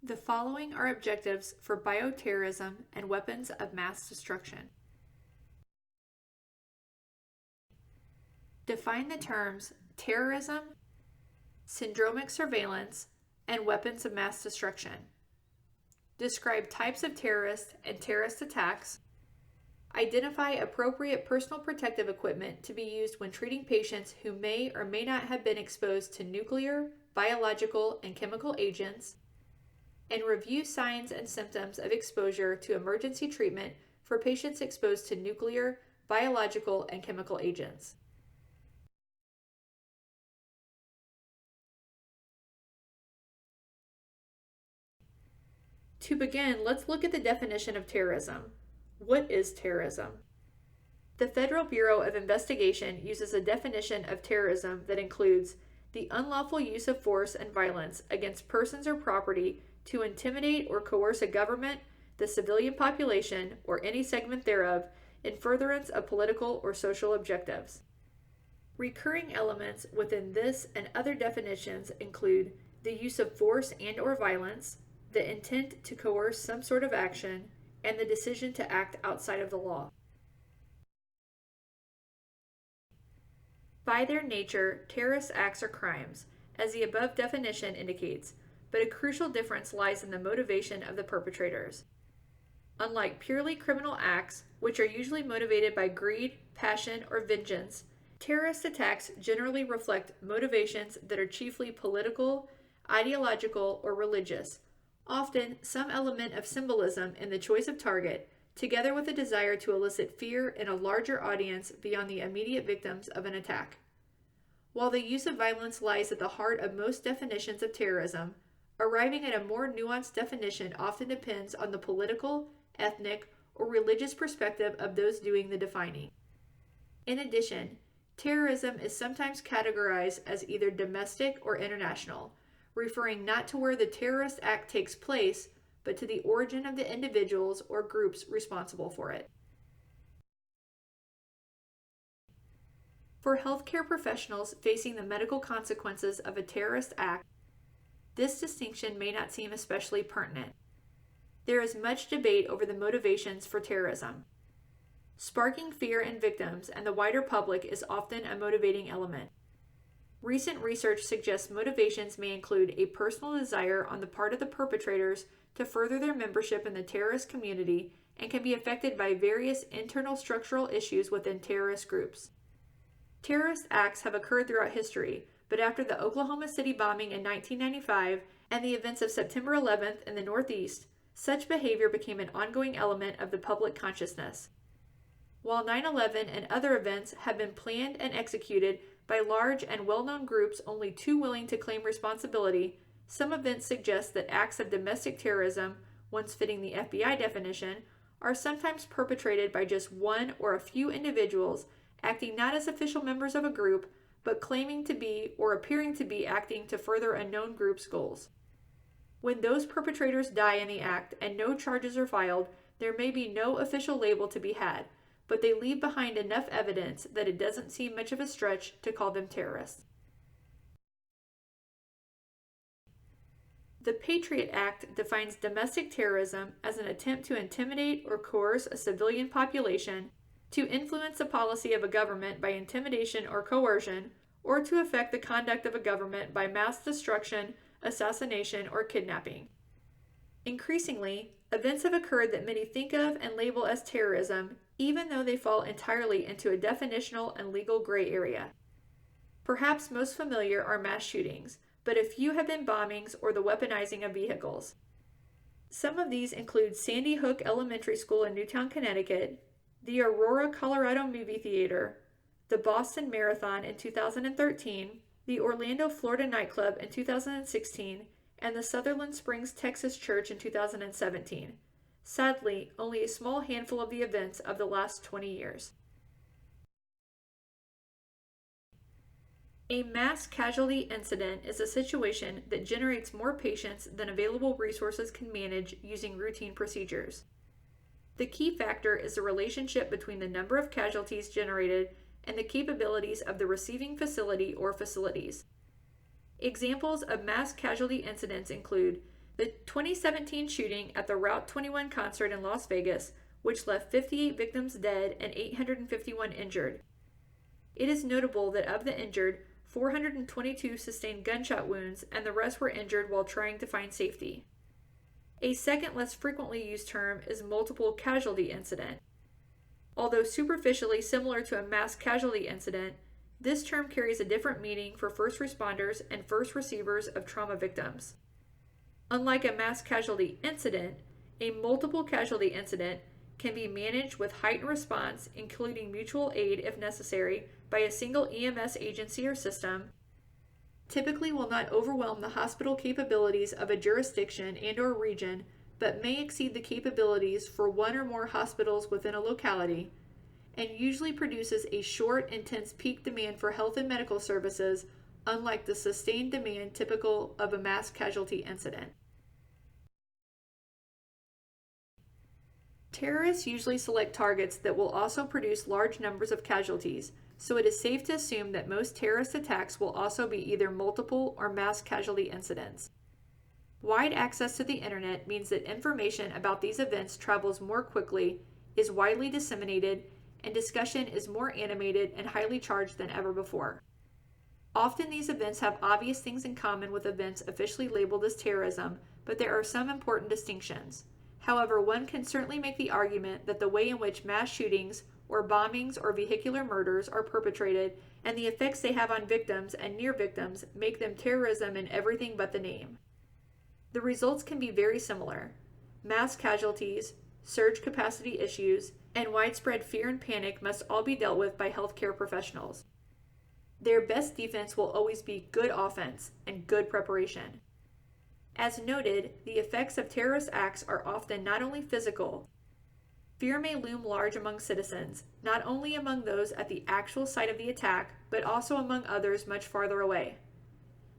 The following are objectives for bioterrorism and weapons of mass destruction. Define the terms terrorism, syndromic surveillance, and weapons of mass destruction. Describe types of terrorists and terrorist attacks. Identify appropriate personal protective equipment to be used when treating patients who may or may not have been exposed to nuclear, biological, and chemical agents. And review signs and symptoms of exposure to emergency treatment for patients exposed to nuclear, biological, and chemical agents. To begin, let's look at the definition of terrorism. What is terrorism? The Federal Bureau of Investigation uses a definition of terrorism that includes the unlawful use of force and violence against persons or property to intimidate or coerce a government, the civilian population, or any segment thereof in furtherance of political or social objectives. Recurring elements within this and other definitions include the use of force and or violence, the intent to coerce some sort of action, and the decision to act outside of the law. By their nature, terrorist acts are crimes, as the above definition indicates, but a crucial difference lies in the motivation of the perpetrators. Unlike purely criminal acts, which are usually motivated by greed, passion, or vengeance, terrorist attacks generally reflect motivations that are chiefly political, ideological, or religious, often some element of symbolism in the choice of target, together with a desire to elicit fear in a larger audience beyond the immediate victims of an attack. While the use of violence lies at the heart of most definitions of terrorism, arriving at a more nuanced definition often depends on the political, ethnic, or religious perspective of those doing the defining. In addition, terrorism is sometimes categorized as either domestic or international, referring not to where the terrorist act takes place, but to the origin of the individuals or groups responsible for it. For healthcare professionals facing the medical consequences of a terrorist act, this distinction may not seem especially pertinent. There is much debate over the motivations for terrorism. Sparking fear in victims and the wider public is often a motivating element. Recent research suggests motivations may include a personal desire on the part of the perpetrators to further their membership in the terrorist community and can be affected by various internal structural issues within terrorist groups. Terrorist acts have occurred throughout history, but after the Oklahoma City bombing in 1995 and the events of September 11th in the Northeast, such behavior became an ongoing element of the public consciousness. While 9/11 and other events have been planned and executed by large and well-known groups only too willing to claim responsibility, some events suggest that acts of domestic terrorism, once fitting the FBI definition, are sometimes perpetrated by just one or a few individuals acting not as official members of a group, but claiming to be or appearing to be acting to further a known group's goals. When those perpetrators die in the act and no charges are filed, there may be no official label to be had, but they leave behind enough evidence that it doesn't seem much of a stretch to call them terrorists. The Patriot Act defines domestic terrorism as an attempt to intimidate or coerce a civilian population, to influence the policy of a government by intimidation or coercion, or to affect the conduct of a government by mass destruction, assassination, or kidnapping. Increasingly, events have occurred that many think of and label as terrorism, even though they fall entirely into a definitional and legal gray area. Perhaps most familiar are mass shootings, but a few have been bombings or the weaponizing of vehicles. Some of these include Sandy Hook Elementary School in Newtown, Connecticut, the Aurora, Colorado movie theater, the Boston Marathon in 2013, the Orlando, Florida nightclub in 2016, and the Sutherland Springs, Texas church in 2017. Sadly, only a small handful of the events of the last 20 years. A mass casualty incident is a situation that generates more patients than available resources can manage using routine procedures. The key factor is the relationship between the number of casualties generated and the capabilities of the receiving facility or facilities. Examples of mass casualty incidents include The 2017 shooting at the Route 21 concert in Las Vegas, which left 58 victims dead and 851 injured. It is notable that of the injured, 422 sustained gunshot wounds and the rest were injured while trying to find safety. A second less frequently used term is multiple casualty incident. Although superficially similar to a mass casualty incident, this term carries a different meaning for first responders and first receivers of trauma victims. Unlike a mass casualty incident, a multiple casualty incident can be managed with heightened response, including mutual aid if necessary, by a single EMS agency or system, typically will not overwhelm the hospital capabilities of a jurisdiction and/or region, but may exceed the capabilities for one or more hospitals within a locality, and usually produces a short, intense peak demand for health and medical services, unlike the sustained demand typical of a mass casualty incident. Terrorists usually select targets that will also produce large numbers of casualties, so it is safe to assume that most terrorist attacks will also be either multiple or mass casualty incidents. Wide access to the internet means that information about these events travels more quickly, is widely disseminated, and discussion is more animated and highly charged than ever before. Often these events have obvious things in common with events officially labeled as terrorism, but there are some important distinctions. However, one can certainly make the argument that the way in which mass shootings, or bombings, or vehicular murders are perpetrated, and the effects they have on victims and near victims make them terrorism in everything but the name. The results can be very similar. Mass casualties, surge capacity issues, and widespread fear and panic must all be dealt with by healthcare professionals. Their best defense will always be good offense and good preparation. As noted, the effects of terrorist acts are often not only physical. Fear may loom large among citizens, not only among those at the actual site of the attack, but also among others much farther away.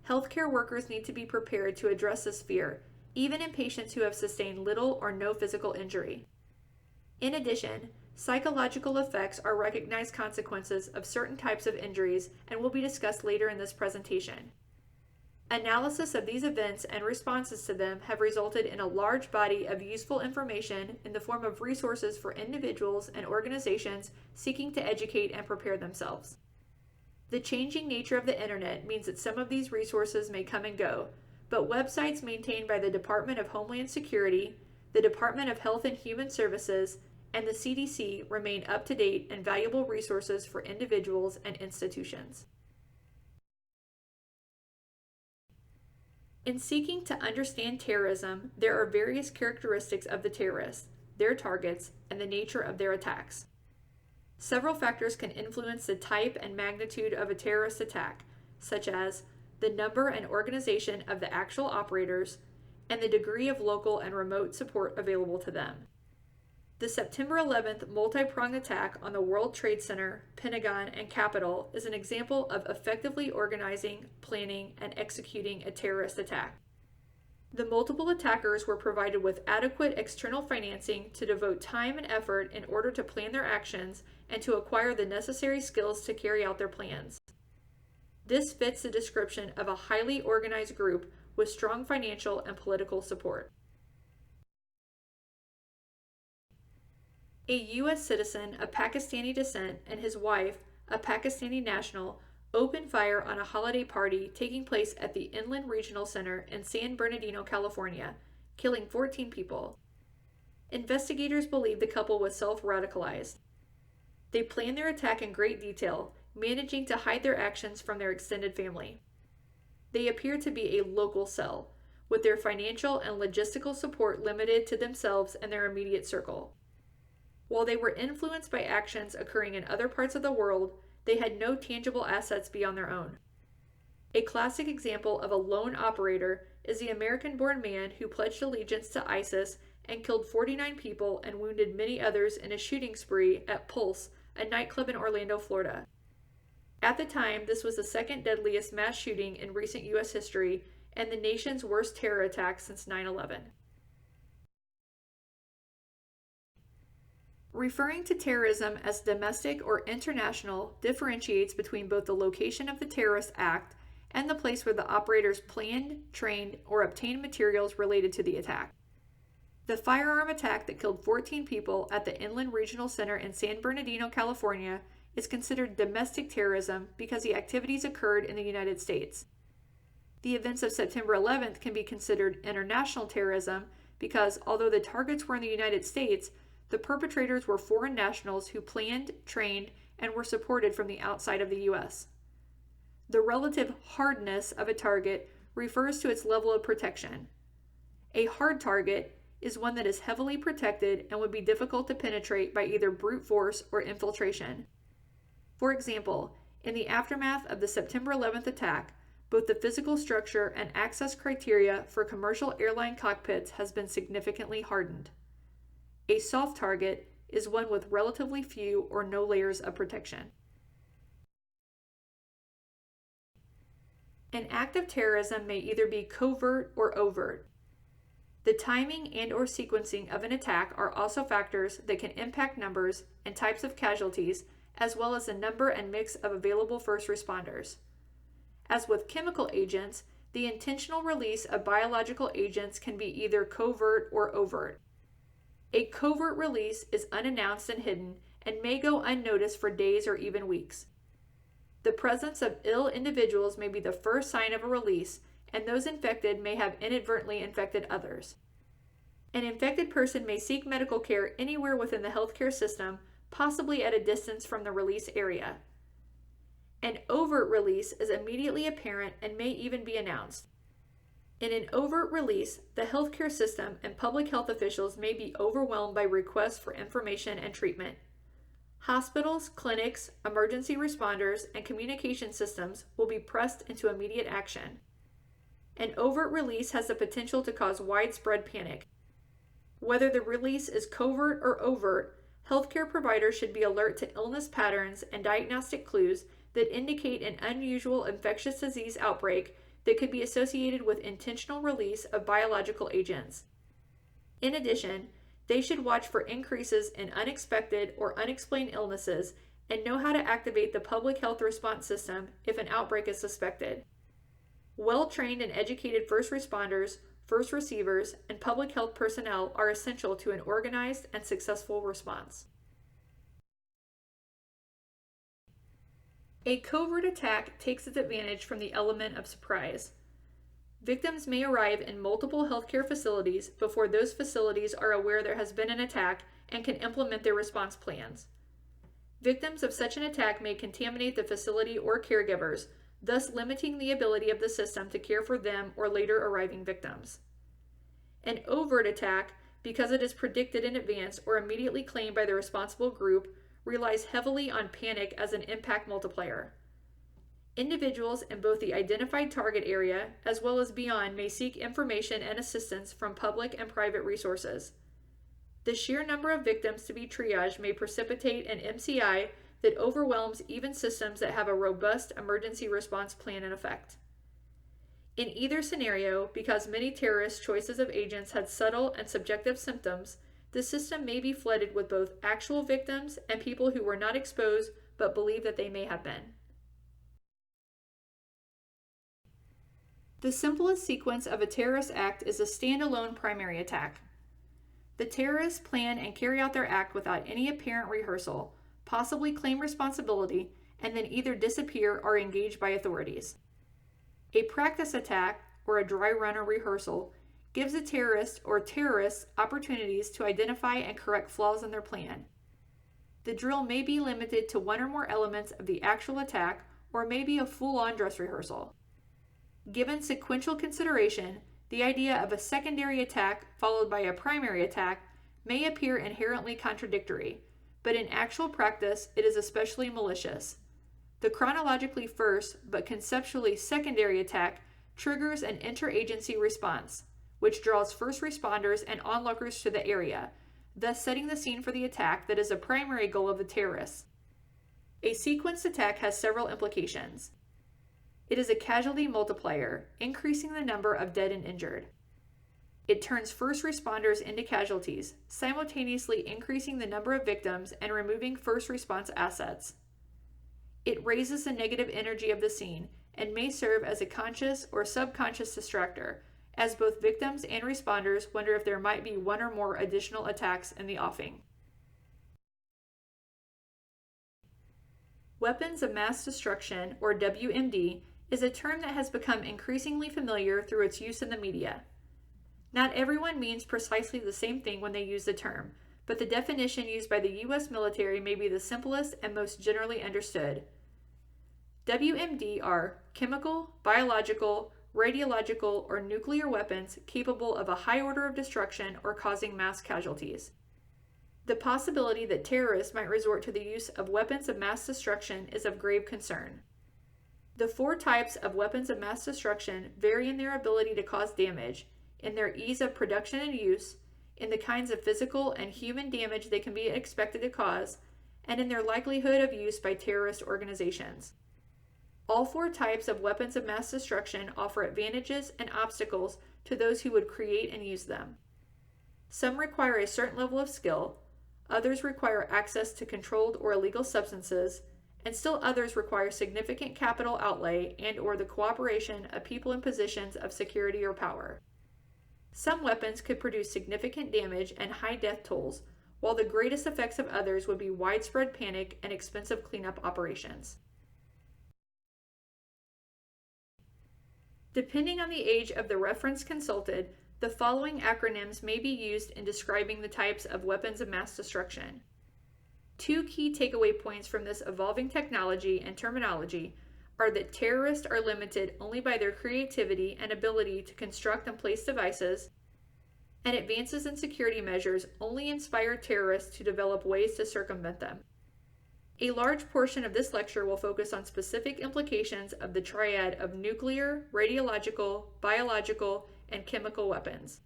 Healthcare workers need to be prepared to address this fear, even in patients who have sustained little or no physical injury. In addition, psychological effects are recognized consequences of certain types of injuries and will be discussed later in this presentation. Analysis of these events and responses to them have resulted in a large body of useful information in the form of resources for individuals and organizations seeking to educate and prepare themselves. The changing nature of the internet means that some of these resources may come and go, but websites maintained by the Department of Homeland Security, the Department of Health and Human Services, and the CDC remain up-to-date and valuable resources for individuals and institutions. In seeking to understand terrorism, there are various characteristics of the terrorists, their targets, and the nature of their attacks. Several factors can influence the type and magnitude of a terrorist attack, such as the number and organization of the actual operators, and the degree of local and remote support available to them. The September 11th multi-pronged attack on the World Trade Center, Pentagon, and Capitol is an example of effectively organizing, planning, and executing a terrorist attack. The multiple attackers were provided with adequate external financing to devote time and effort in order to plan their actions and to acquire the necessary skills to carry out their plans. This fits the description of a highly organized group with strong financial and political support. A U.S. citizen of Pakistani descent and his wife, a Pakistani national, opened fire on a holiday party taking place at the Inland Regional Center in San Bernardino, California, killing 14 people. Investigators believe the couple was self-radicalized. They planned their attack in great detail, managing to hide their actions from their extended family. They appear to be a local cell, with their financial and logistical support limited to themselves and their immediate circle. While they were influenced by actions occurring in other parts of the world, they had no tangible assets beyond their own. A classic example of a lone operator is the American-born man who pledged allegiance to ISIS and killed 49 people and wounded many others in a shooting spree at Pulse, a nightclub in Orlando, Florida. At the time, this was the second deadliest mass shooting in recent U.S. history and the nation's worst terror attack since 9/11. Referring to terrorism as domestic or international differentiates between both the location of the terrorist act and the place where the operators planned, trained, or obtained materials related to the attack. The firearm attack that killed 14 people at the Inland Regional Center in San Bernardino, California, is considered domestic terrorism because the activities occurred in the United States. The events of September 11th can be considered international terrorism because, although the targets were in the United States, the perpetrators were foreign nationals who planned, trained, and were supported from the outside of the U.S. The relative hardness of a target refers to its level of protection. A hard target is one that is heavily protected and would be difficult to penetrate by either brute force or infiltration. For example, in the aftermath of the September 11th attack, both the physical structure and access criteria for commercial airline cockpits has been significantly hardened. A soft target is one with relatively few or no layers of protection. An act of terrorism may either be covert or overt. The timing and or sequencing of an attack are also factors that can impact numbers and types of casualties, as well as the number and mix of available first responders. As with chemical agents, the intentional release of biological agents can be either covert or overt. A covert release is unannounced and hidden and may go unnoticed for days or even weeks. The presence of ill individuals may be the first sign of a release, and those infected may have inadvertently infected others. An infected person may seek medical care anywhere within the healthcare system, possibly at a distance from the release area. An overt release is immediately apparent and may even be announced. In an overt release, the healthcare system and public health officials may be overwhelmed by requests for information and treatment. Hospitals, clinics, emergency responders, and communication systems will be pressed into immediate action. An overt release has the potential to cause widespread panic. Whether the release is covert or overt, healthcare providers should be alert to illness patterns and diagnostic clues that indicate an unusual infectious disease outbreak that could be associated with intentional release of biological agents. In addition, they should watch for increases in unexpected or unexplained illnesses and know how to activate the public health response system if an outbreak is suspected. Well-trained and educated first responders, first receivers, and public health personnel are essential to an organized and successful response. A covert attack takes its advantage from the element of surprise. Victims may arrive in multiple healthcare facilities before those facilities are aware there has been an attack and can implement their response plans. Victims of such an attack may contaminate the facility or caregivers, thus limiting the ability of the system to care for them or later arriving victims. An overt attack, because it is predicted in advance or immediately claimed by the responsible group, relies heavily on panic as an impact multiplier. Individuals in both the identified target area as well as beyond may seek information and assistance from public and private resources. The sheer number of victims to be triaged may precipitate an MCI that overwhelms even systems that have a robust emergency response plan in effect. In either scenario, because many terrorist choices of agents had subtle and subjective symptoms, the system may be flooded with both actual victims and people who were not exposed but believe that they may have been. The simplest sequence of a terrorist act is a standalone primary attack. The terrorists plan and carry out their act without any apparent rehearsal, possibly claim responsibility, and then either disappear or engage by authorities. A practice attack, or a dry run or rehearsal, gives a terrorist or terrorists opportunities to identify and correct flaws in their plan. The drill may be limited to one or more elements of the actual attack, or may be a full-on dress rehearsal. Given sequential consideration, the idea of a secondary attack followed by a primary attack may appear inherently contradictory, but in actual practice it is especially malicious. The chronologically first, but conceptually secondary attack triggers an interagency response, which draws first responders and onlookers to the area, thus setting the scene for the attack that is a primary goal of the terrorists. A sequenced attack has several implications. It is a casualty multiplier, increasing the number of dead and injured. It turns first responders into casualties, simultaneously increasing the number of victims and removing first response assets. It raises the negative energy of the scene and may serve as a conscious or subconscious distractor, as both victims and responders wonder if there might be one or more additional attacks in the offing. Weapons of mass destruction, or WMD, is a term that has become increasingly familiar through its use in the media. Not everyone means precisely the same thing when they use the term, but the definition used by the U.S. military may be the simplest and most generally understood. WMD are chemical, biological, radiological, or nuclear weapons capable of a high order of destruction or causing mass casualties. The possibility that terrorists might resort to the use of weapons of mass destruction is of grave concern. The four types of weapons of mass destruction vary in their ability to cause damage, in their ease of production and use, in the kinds of physical and human damage they can be expected to cause, and in their likelihood of use by terrorist organizations. All four types of weapons of mass destruction offer advantages and obstacles to those who would create and use them. Some require a certain level of skill, others require access to controlled or illegal substances, and still others require significant capital outlay and/or the cooperation of people in positions of security or power. Some weapons could produce significant damage and high death tolls, while the greatest effects of others would be widespread panic and expensive cleanup operations. Depending on the age of the reference consulted, the following acronyms may be used in describing the types of weapons of mass destruction. Two key takeaway points from this evolving technology and terminology are that terrorists are limited only by their creativity and ability to construct and place devices, and advances in security measures only inspire terrorists to develop ways to circumvent them. A large portion of this lecture will focus on specific implications of the triad of nuclear, radiological, biological, and chemical weapons.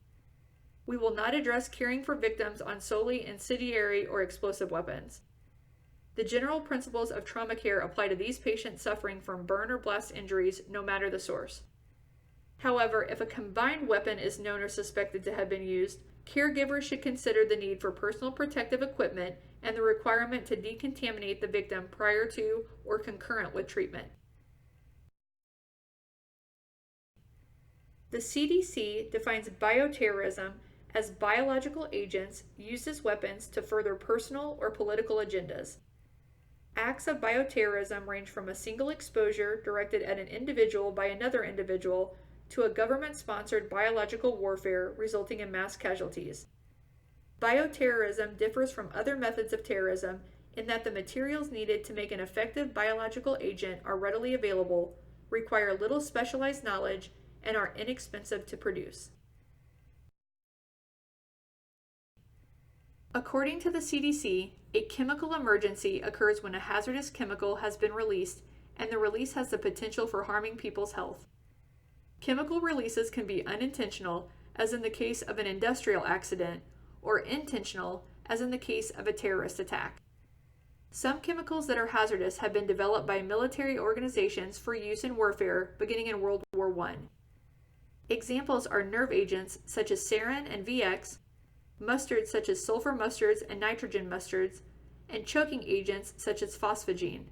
We will not address caring for victims on solely incendiary or explosive weapons. The general principles of trauma care apply to these patients suffering from burn or blast injuries, no matter the source. However, if a combined weapon is known or suspected to have been used, caregivers should consider the need for personal protective equipment and the requirement to decontaminate the victim prior to or concurrent with treatment. The CDC defines bioterrorism as biological agents used as weapons to further personal or political agendas. Acts of bioterrorism range from a single exposure directed at an individual by another individual to a government-sponsored biological warfare resulting in mass casualties. Bioterrorism differs from other methods of terrorism in that the materials needed to make an effective biological agent are readily available, require little specialized knowledge, and are inexpensive to produce. According to the CDC, a chemical emergency occurs when a hazardous chemical has been released and the release has the potential for harming people's health. Chemical releases can be unintentional, as in the case of an industrial accident, or intentional, as in the case of a terrorist attack. Some chemicals that are hazardous have been developed by military organizations for use in warfare beginning in World War I. Examples are nerve agents such as sarin and VX, mustards such as sulfur mustards and nitrogen mustards, and choking agents such as phosphogene.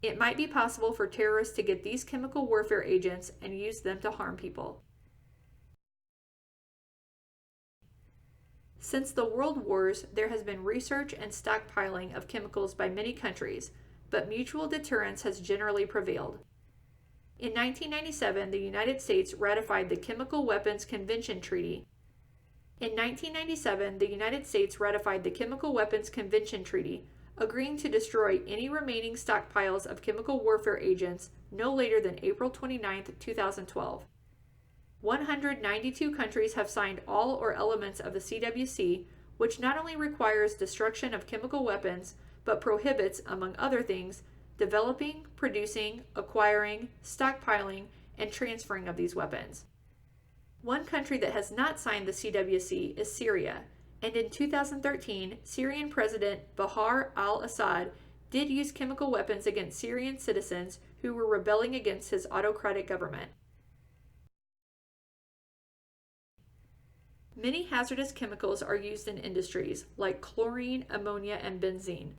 It might be possible for terrorists to get these chemical warfare agents and use them to harm people. Since the World Wars, there has been research and stockpiling of chemicals by many countries, but mutual deterrence has generally prevailed. In 1997, the United States ratified the Chemical Weapons Convention Treaty. In 1997, the United States ratified the Chemical Weapons Convention Treaty, agreeing to destroy any remaining stockpiles of chemical warfare agents no later than April 29, 2012. 192 countries have signed all or elements of the CWC, which not only requires destruction of chemical weapons, but prohibits, among other things, developing, producing, acquiring, stockpiling, and transferring of these weapons. One country that has not signed the CWC is Syria, and in 2013, Syrian President Bashar al-Assad did use chemical weapons against Syrian citizens who were rebelling against his autocratic government. Many hazardous chemicals are used in industries, like chlorine, ammonia, and benzene.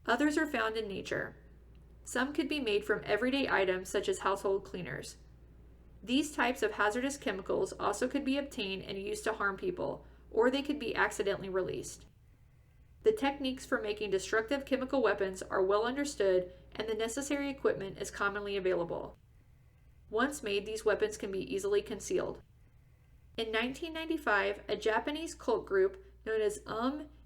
Others are found in nature. Some could be made from everyday items such as household cleaners. These types of hazardous chemicals also could be obtained and used to harm people, or they could be accidentally released. The techniques for making destructive chemical weapons are well understood, and the necessary equipment is commonly available. Once made, these weapons can be easily concealed. In 1995, a Japanese cult group known as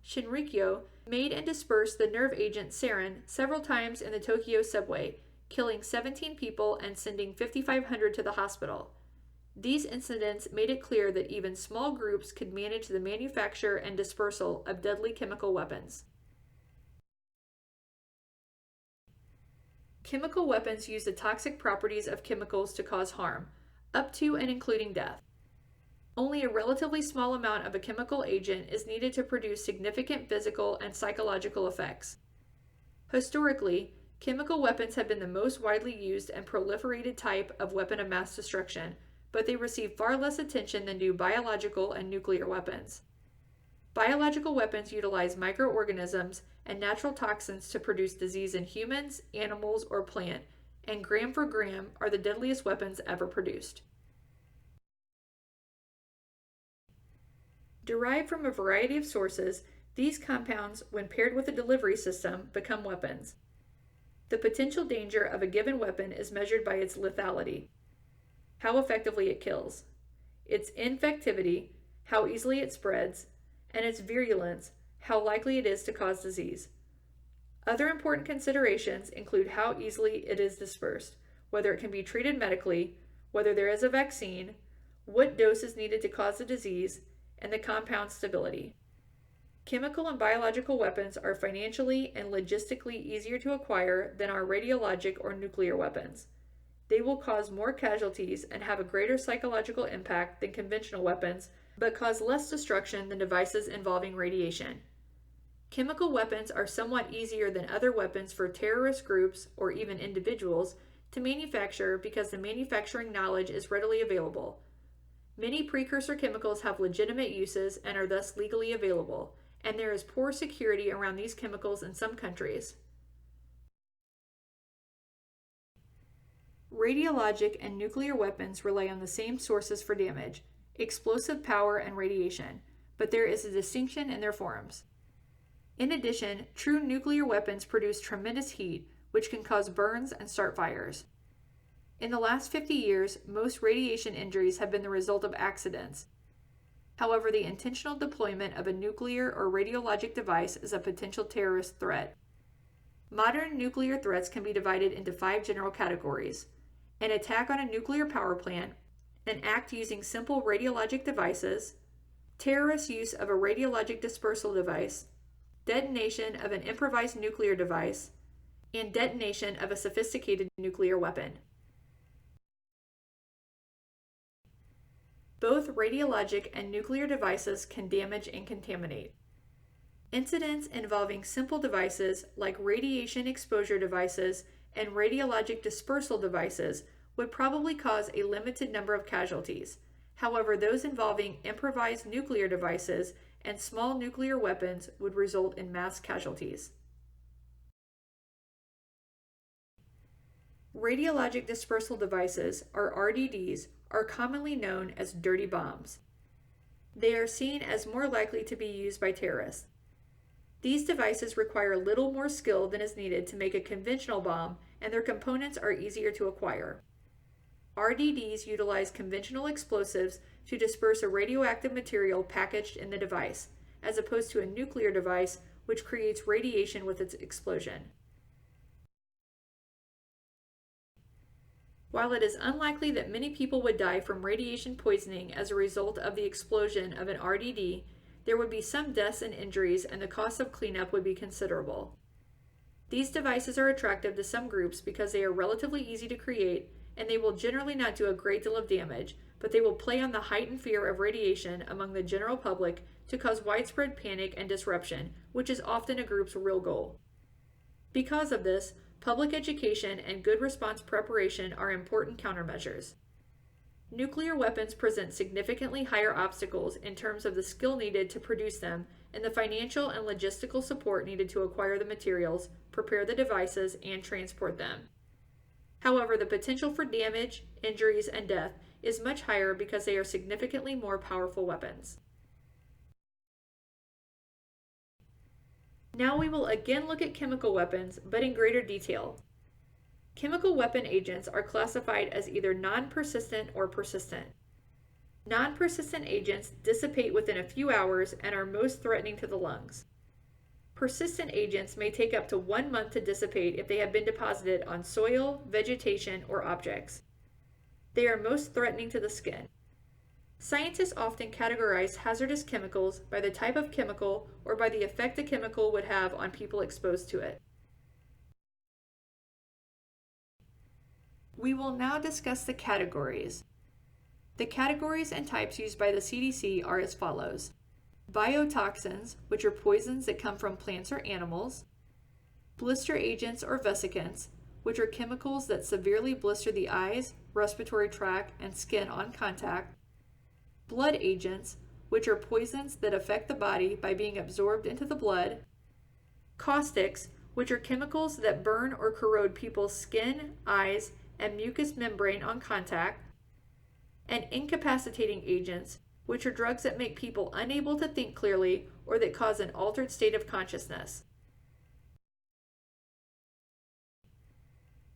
Shinrikyo made and dispersed the nerve agent sarin several times in the Tokyo subway, killing 17 people and sending 5,500 to the hospital. These incidents made it clear that even small groups could manage the manufacture and dispersal of deadly chemical weapons. Chemical weapons use the toxic properties of chemicals to cause harm, up to and including death. Only a relatively small amount of a chemical agent is needed to produce significant physical and psychological effects. Historically, chemical weapons have been the most widely used and proliferated type of weapon of mass destruction, but they receive far less attention than do biological and nuclear weapons. Biological weapons utilize microorganisms and natural toxins to produce disease in humans, animals, or plant, and gram for gram are the deadliest weapons ever produced. Derived from a variety of sources, these compounds, when paired with a delivery system, become weapons. The potential danger of a given weapon is measured by its lethality, how effectively it kills, its infectivity, how easily it spreads, and its virulence, how likely it is to cause disease. Other important considerations include how easily it is dispersed, whether it can be treated medically, whether there is a vaccine, what dose is needed to cause the disease, and the compound stability. Chemical and biological weapons are financially and logistically easier to acquire than are radiologic or nuclear weapons. They will cause more casualties and have a greater psychological impact than conventional weapons, but cause less destruction than devices involving radiation. Chemical weapons are somewhat easier than other weapons for terrorist groups or even individuals to manufacture because the manufacturing knowledge is readily available. Many precursor chemicals have legitimate uses and are thus legally available, and there is poor security around these chemicals in some countries. Radiologic and nuclear weapons rely on the same sources for damage, explosive power and radiation, but there is a distinction in their forms. In addition, true nuclear weapons produce tremendous heat, which can cause burns and start fires. In the last 50 years, most radiation injuries have been the result of accidents. However, the intentional deployment of a nuclear or radiologic device is a potential terrorist threat. Modern nuclear threats can be divided into 5 general categories: an attack on a nuclear power plant, an act using simple radiologic devices, terrorist use of a radiologic dispersal device, detonation of an improvised nuclear device, and detonation of a sophisticated nuclear weapon. Both radiologic and nuclear devices can damage and contaminate. Incidents involving simple devices like radiation exposure devices and radiologic dispersal devices would probably cause a limited number of casualties. However, those involving improvised nuclear devices and small nuclear weapons would result in mass casualties. Radiologic dispersal devices, or RDDs, are commonly known as dirty bombs. They are seen as more likely to be used by terrorists. These devices require little more skill than is needed to make a conventional bomb, and their components are easier to acquire. RDDs utilize conventional explosives to disperse a radioactive material packaged in the device, as opposed to a nuclear device which creates radiation with its explosion. While it is unlikely that many people would die from radiation poisoning as a result of the explosion of an RDD, there would be some deaths and injuries, and the cost of cleanup would be considerable. These devices are attractive to some groups because they are relatively easy to create, and they will generally not do a great deal of damage, but they will play on the heightened fear of radiation among the general public to cause widespread panic and disruption, which is often a group's real goal. Because of this, public education and good response preparation are important countermeasures. Nuclear weapons present significantly higher obstacles in terms of the skill needed to produce them and the financial and logistical support needed to acquire the materials, prepare the devices, and transport them. However, the potential for damage, injuries, and death is much higher because they are significantly more powerful weapons. Now we will again look at chemical weapons, but in greater detail. Chemical weapon agents are classified as either non-persistent or persistent. Non-persistent agents dissipate within a few hours and are most threatening to the lungs. Persistent agents may take up to 1 month to dissipate if they have been deposited on soil, vegetation, or objects. They are most threatening to the skin. Scientists often categorize hazardous chemicals by the type of chemical or by the effect the chemical would have on people exposed to it. We will now discuss the categories. The categories and types used by the CDC are as follows: biotoxins, which are poisons that come from plants or animals; blister agents or vesicants, which are chemicals that severely blister the eyes, respiratory tract, and skin on contact; blood agents, which are poisons that affect the body by being absorbed into the blood; caustics, which are chemicals that burn or corrode people's skin, eyes, and mucous membrane on contact; and incapacitating agents, which are drugs that make people unable to think clearly or that cause an altered state of consciousness.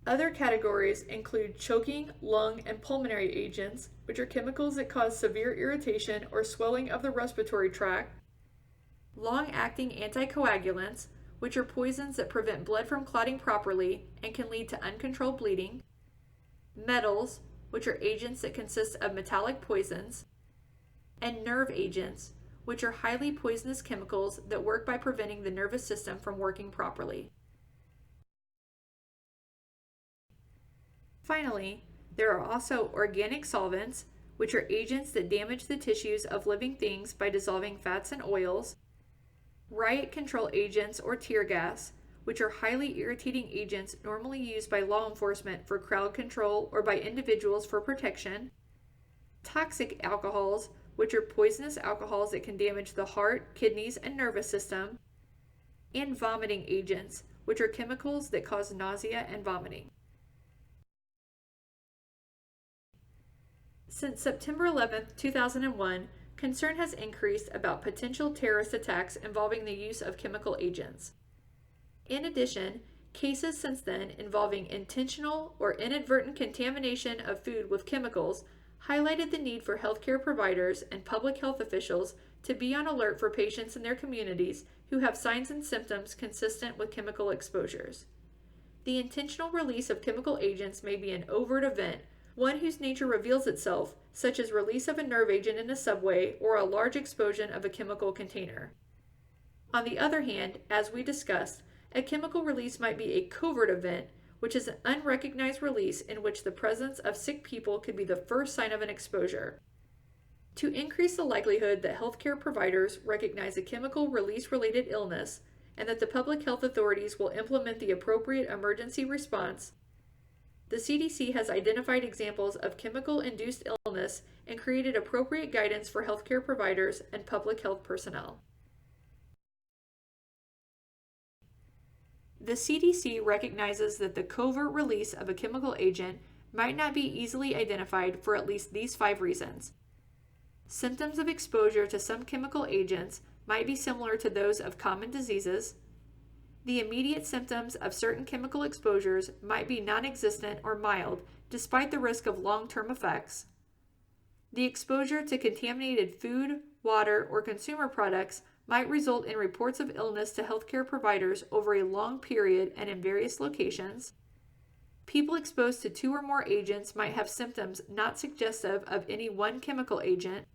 Other categories include choking, lung, and pulmonary agents, which are chemicals that cause severe irritation or swelling of the respiratory tract; long-acting anticoagulants, which are poisons that prevent blood from clotting properly and can lead to uncontrolled bleeding; metals, which are agents that consist of metallic poisons; and nerve agents, which are highly poisonous chemicals that work by preventing the nervous system from working properly. Finally, there are also organic solvents, which are agents that damage the tissues of living things by dissolving fats and oils; riot control agents or tear gas, which are highly irritating agents normally used by law enforcement for crowd control or by individuals for protection; toxic alcohols, which are poisonous alcohols that can damage the heart, kidneys, and nervous system; and vomiting agents, which are chemicals that cause nausea and vomiting. Since September 11, 2001, concern has increased about potential terrorist attacks involving the use of chemical agents. In addition, cases since then involving intentional or inadvertent contamination of food with chemicals highlighted the need for healthcare providers and public health officials to be on alert for patients in their communities who have signs and symptoms consistent with chemical exposures. The intentional release of chemical agents may be an overt event, one whose nature reveals itself, such as release of a nerve agent in a subway or a large explosion of a chemical container. On the other hand, as we discussed, a chemical release might be a covert event, which is an unrecognized release in which the presence of sick people could be the first sign of an exposure. To increase the likelihood that healthcare providers recognize a chemical release-related illness and that the public health authorities will implement the appropriate emergency response, the CDC has identified examples of chemical-induced illness and created appropriate guidance for healthcare providers and public health personnel. The CDC recognizes that the covert release of a chemical agent might not be easily identified for at least these 5 reasons. Symptoms of exposure to some chemical agents might be similar to those of common diseases. The immediate symptoms of certain chemical exposures might be non-existent or mild, despite the risk of long-term effects. The exposure to contaminated food, water, or consumer products might result in reports of illness to healthcare providers over a long period and in various locations. People exposed to 2 or more agents might have symptoms not suggestive of any one chemical agent.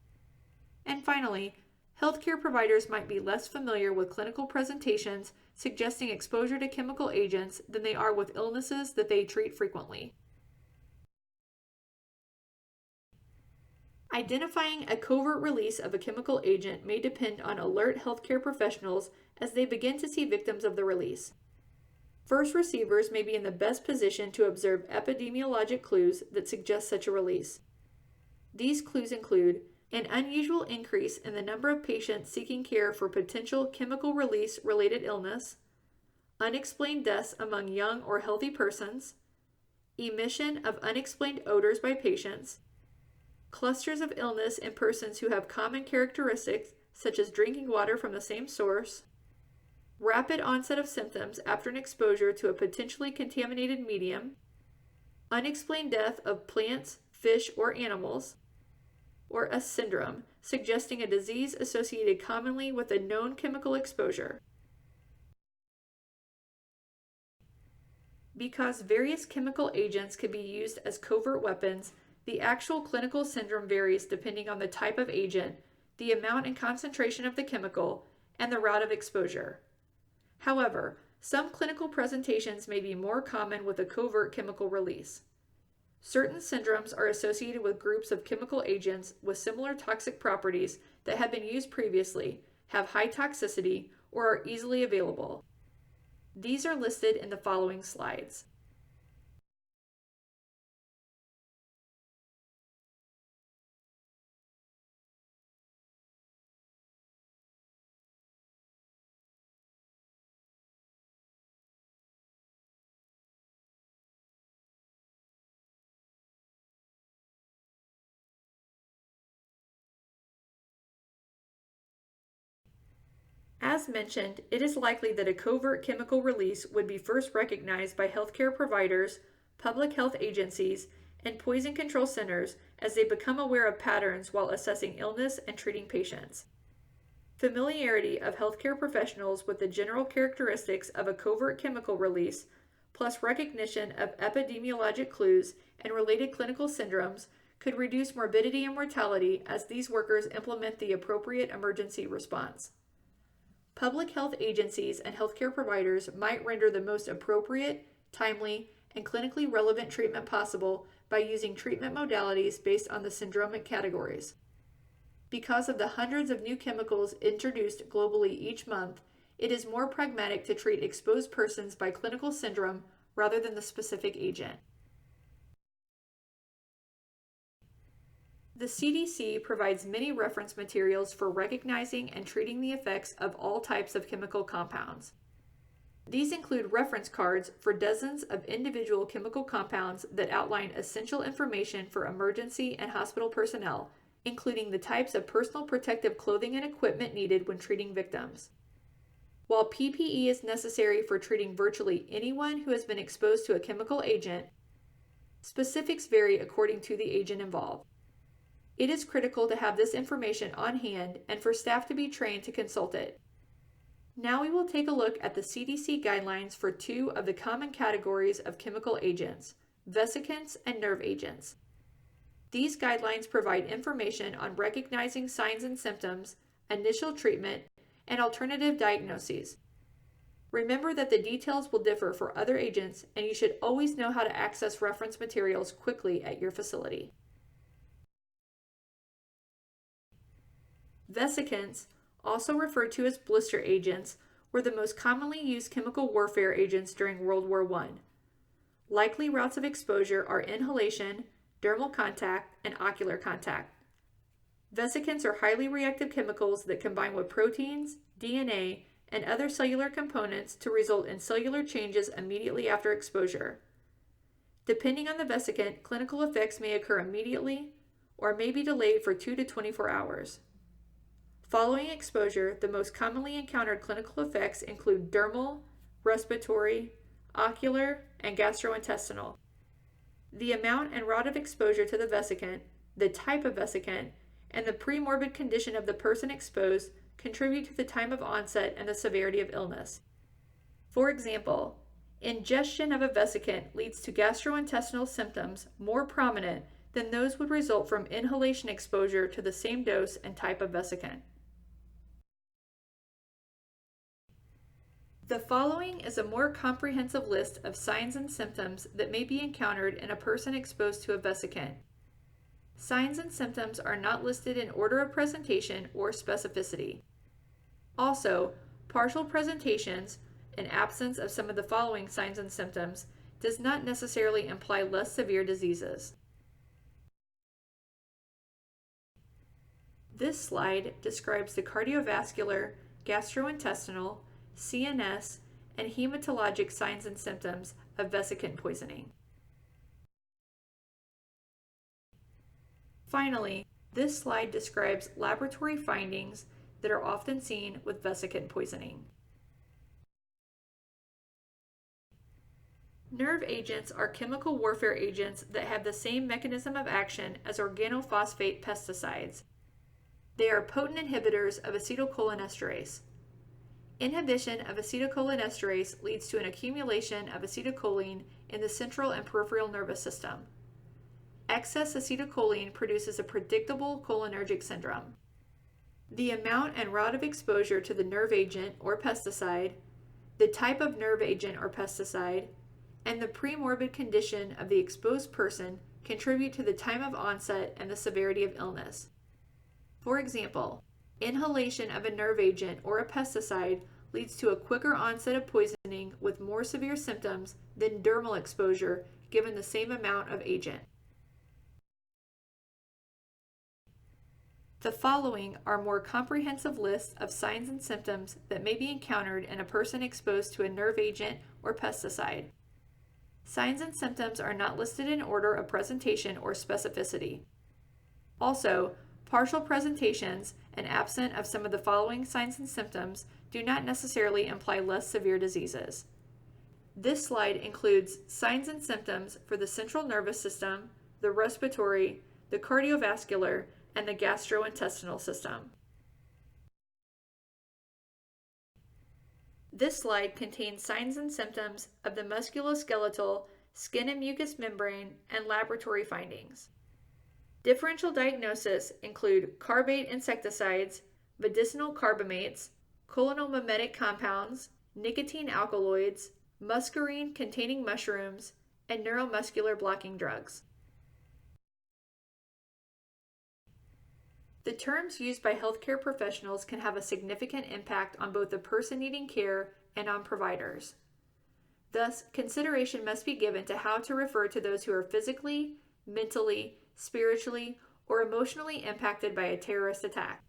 And finally, healthcare providers might be less familiar with clinical presentations suggesting exposure to chemical agents than they are with illnesses that they treat frequently. Identifying a covert release of a chemical agent may depend on alert healthcare professionals as they begin to see victims of the release. First receivers may be in the best position to observe epidemiologic clues that suggest such a release. These clues include an unusual increase in the number of patients seeking care for potential chemical release related illness, unexplained deaths among young or healthy persons, emission of unexplained odors by patients, clusters of illness in persons who have common characteristics such as drinking water from the same source, rapid onset of symptoms after an exposure to a potentially contaminated medium, unexplained death of plants, fish, or animals, or a syndrome, suggesting a disease associated commonly with a known chemical exposure. Because various chemical agents can be used as covert weapons, the actual clinical syndrome varies depending on the type of agent, the amount and concentration of the chemical, and the route of exposure. However, some clinical presentations may be more common with a covert chemical release. Certain syndromes are associated with groups of chemical agents with similar toxic properties that have been used previously, have high toxicity, or are easily available. These are listed in the following slides. As mentioned, it is likely that a covert chemical release would be first recognized by healthcare providers, public health agencies, and poison control centers as they become aware of patterns while assessing illness and treating patients. Familiarity of healthcare professionals with the general characteristics of a covert chemical release, plus recognition of epidemiologic clues and related clinical syndromes, could reduce morbidity and mortality as these workers implement the appropriate emergency response. Public health agencies and healthcare providers might render the most appropriate, timely, and clinically relevant treatment possible by using treatment modalities based on the syndromic categories. Because of the hundreds of new chemicals introduced globally each month, it is more pragmatic to treat exposed persons by clinical syndrome rather than the specific agent. The CDC provides many reference materials for recognizing and treating the effects of all types of chemical compounds. These include reference cards for dozens of individual chemical compounds that outline essential information for emergency and hospital personnel, including the types of personal protective clothing and equipment needed when treating victims. While PPE is necessary for treating virtually anyone who has been exposed to a chemical agent, specifics vary according to the agent involved. It is critical to have this information on hand and for staff to be trained to consult it. Now we will take a look at the CDC guidelines for two of the common categories of chemical agents, vesicants and nerve agents. These guidelines provide information on recognizing signs and symptoms, initial treatment, and alternative diagnoses. Remember that the details will differ for other agents, and you should always know how to access reference materials quickly at your facility. Vesicants, also referred to as blister agents, were the most commonly used chemical warfare agents during World War I. Likely routes of exposure are inhalation, dermal contact, and ocular contact. Vesicants are highly reactive chemicals that combine with proteins, DNA, and other cellular components to result in cellular changes immediately after exposure. Depending on the vesicant, clinical effects may occur immediately or may be delayed for 2 to 24 hours. Following exposure, the most commonly encountered clinical effects include dermal, respiratory, ocular, and gastrointestinal. The amount and route of exposure to the vesicant, the type of vesicant, and the premorbid condition of the person exposed contribute to the time of onset and the severity of illness. For example, ingestion of a vesicant leads to gastrointestinal symptoms more prominent than those would result from inhalation exposure to the same dose and type of vesicant. The following is a more comprehensive list of signs and symptoms that may be encountered in a person exposed to a vesicant. Signs and symptoms are not listed in order of presentation or specificity. Also, partial presentations and absence of some of the following signs and symptoms does not necessarily imply less severe diseases. This slide describes the cardiovascular, gastrointestinal, CNS, and hematologic signs and symptoms of vesicant poisoning. Finally, this slide describes laboratory findings that are often seen with vesicant poisoning. Nerve agents are chemical warfare agents that have the same mechanism of action as organophosphate pesticides. They are potent inhibitors of acetylcholinesterase. Inhibition of acetylcholinesterase leads to an accumulation of acetylcholine in the central and peripheral nervous system. Excess acetylcholine produces a predictable cholinergic syndrome. The amount and route of exposure to the nerve agent or pesticide, the type of nerve agent or pesticide, and the premorbid condition of the exposed person contribute to the time of onset and the severity of illness. For example, inhalation of a nerve agent or a pesticide leads to a quicker onset of poisoning with more severe symptoms than dermal exposure given the same amount of agent. The following are more comprehensive lists of signs and symptoms that may be encountered in a person exposed to a nerve agent or pesticide. Signs and symptoms are not listed in order of presentation or specificity. Also, partial presentations and absent of some of the following signs and symptoms do not necessarily imply less severe diseases. This slide includes signs and symptoms for the central nervous system, the respiratory, the cardiovascular, and the gastrointestinal system. This slide contains signs and symptoms of the musculoskeletal, skin and mucous membrane, and laboratory findings. Differential diagnosis include carbate insecticides, medicinal carbamates, cholinomimetic compounds, nicotine alkaloids, muscarine-containing mushrooms, and neuromuscular blocking drugs. The terms used by healthcare professionals can have a significant impact on both the person needing care and on providers. Thus, consideration must be given to how to refer to those who are physically, mentally, spiritually, or emotionally impacted by a terrorist attack.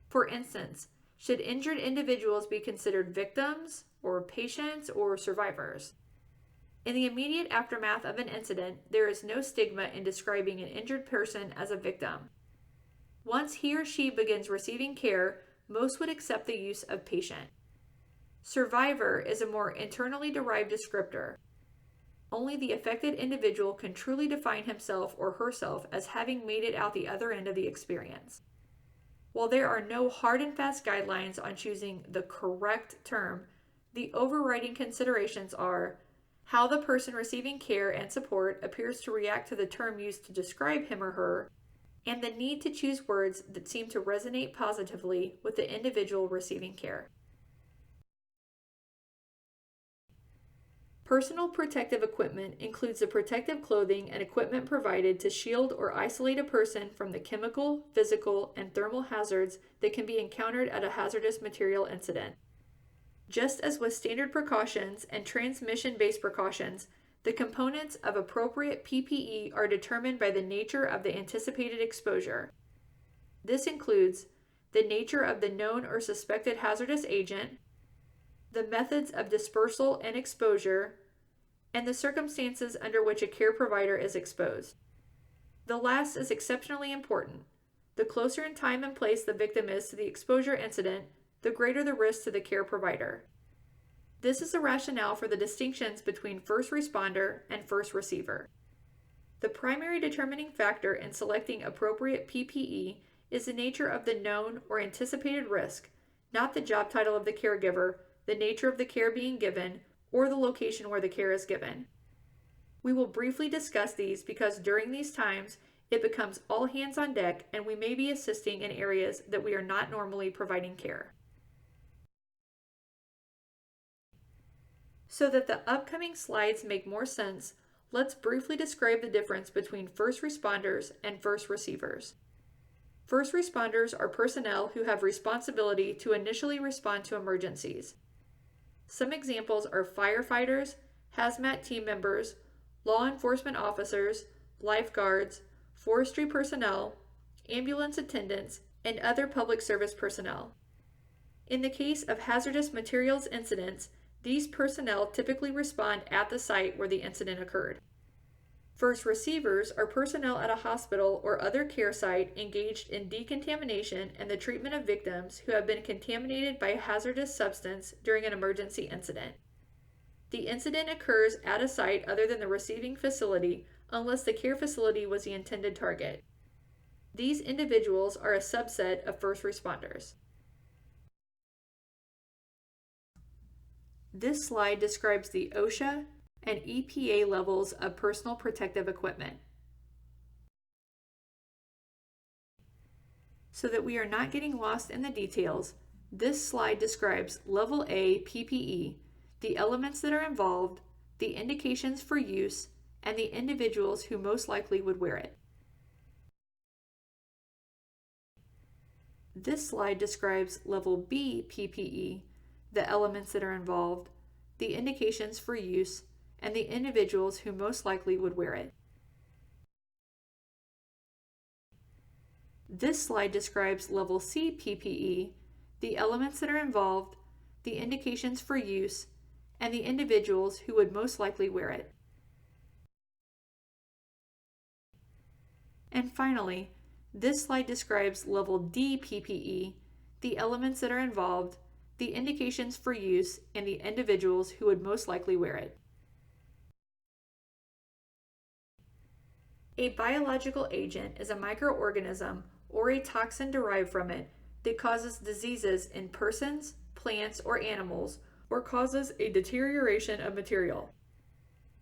For instance, should injured individuals be considered victims, or patients, or survivors? In the immediate aftermath of an incident, there is no stigma in describing an injured person as a victim. Once he or she begins receiving care, most would accept the use of patient. Survivor is a more internally derived descriptor. Only the affected individual can truly define himself or herself as having made it out the other end of the experience. While there are no hard and fast guidelines on choosing the correct term, the overriding considerations are how the person receiving care and support appears to react to the term used to describe him or her, and the need to choose words that seem to resonate positively with the individual receiving care. Personal protective equipment includes the protective clothing and equipment provided to shield or isolate a person from the chemical, physical, and thermal hazards that can be encountered at a hazardous material incident. Just as with standard precautions and transmission-based precautions, the components of appropriate PPE are determined by the nature of the anticipated exposure. This includes the nature of the known or suspected hazardous agent, the methods of dispersal and exposure, and the circumstances under which a care provider is exposed. The last is exceptionally important. The closer in time and place the victim is to the exposure incident, the greater the risk to the care provider. This is the rationale for the distinctions between first responder and first receiver. The primary determining factor in selecting appropriate PPE is the nature of the known or anticipated risk, not the job title of the caregiver, the nature of the care being given, or the location where the care is given. We will briefly discuss these because during these times, it becomes all hands on deck and we may be assisting in areas that we are not normally providing care. So that the upcoming slides make more sense, let's briefly describe the difference between first responders and first receivers. First responders are personnel who have responsibility to initially respond to emergencies. Some examples are firefighters, hazmat team members, law enforcement officers, lifeguards, forestry personnel, ambulance attendants, and other public service personnel. In the case of hazardous materials incidents, these personnel typically respond at the site where the incident occurred. First receivers are personnel at a hospital or other care site engaged in decontamination and the treatment of victims who have been contaminated by a hazardous substance during an emergency incident. The incident occurs at a site other than the receiving facility unless the care facility was the intended target. These individuals are a subset of first responders. This slide describes the OSHA and EPA levels of personal protective equipment. So that we are not getting lost in the details, this slide describes Level A PPE, the elements that are involved, the indications for use, and the individuals who most likely would wear it. This slide describes Level B PPE, the elements that are involved, the indications for use, and the individuals who most likely would wear it. This slide describes Level C PPE, the elements that are involved, the indications for use, and the individuals who would most likely wear it. And finally, this slide describes Level D PPE, the elements that are involved, the indications for use, and the individuals who would most likely wear it. A biological agent is a microorganism or a toxin derived from it that causes diseases in persons, plants, or animals, or causes a deterioration of material.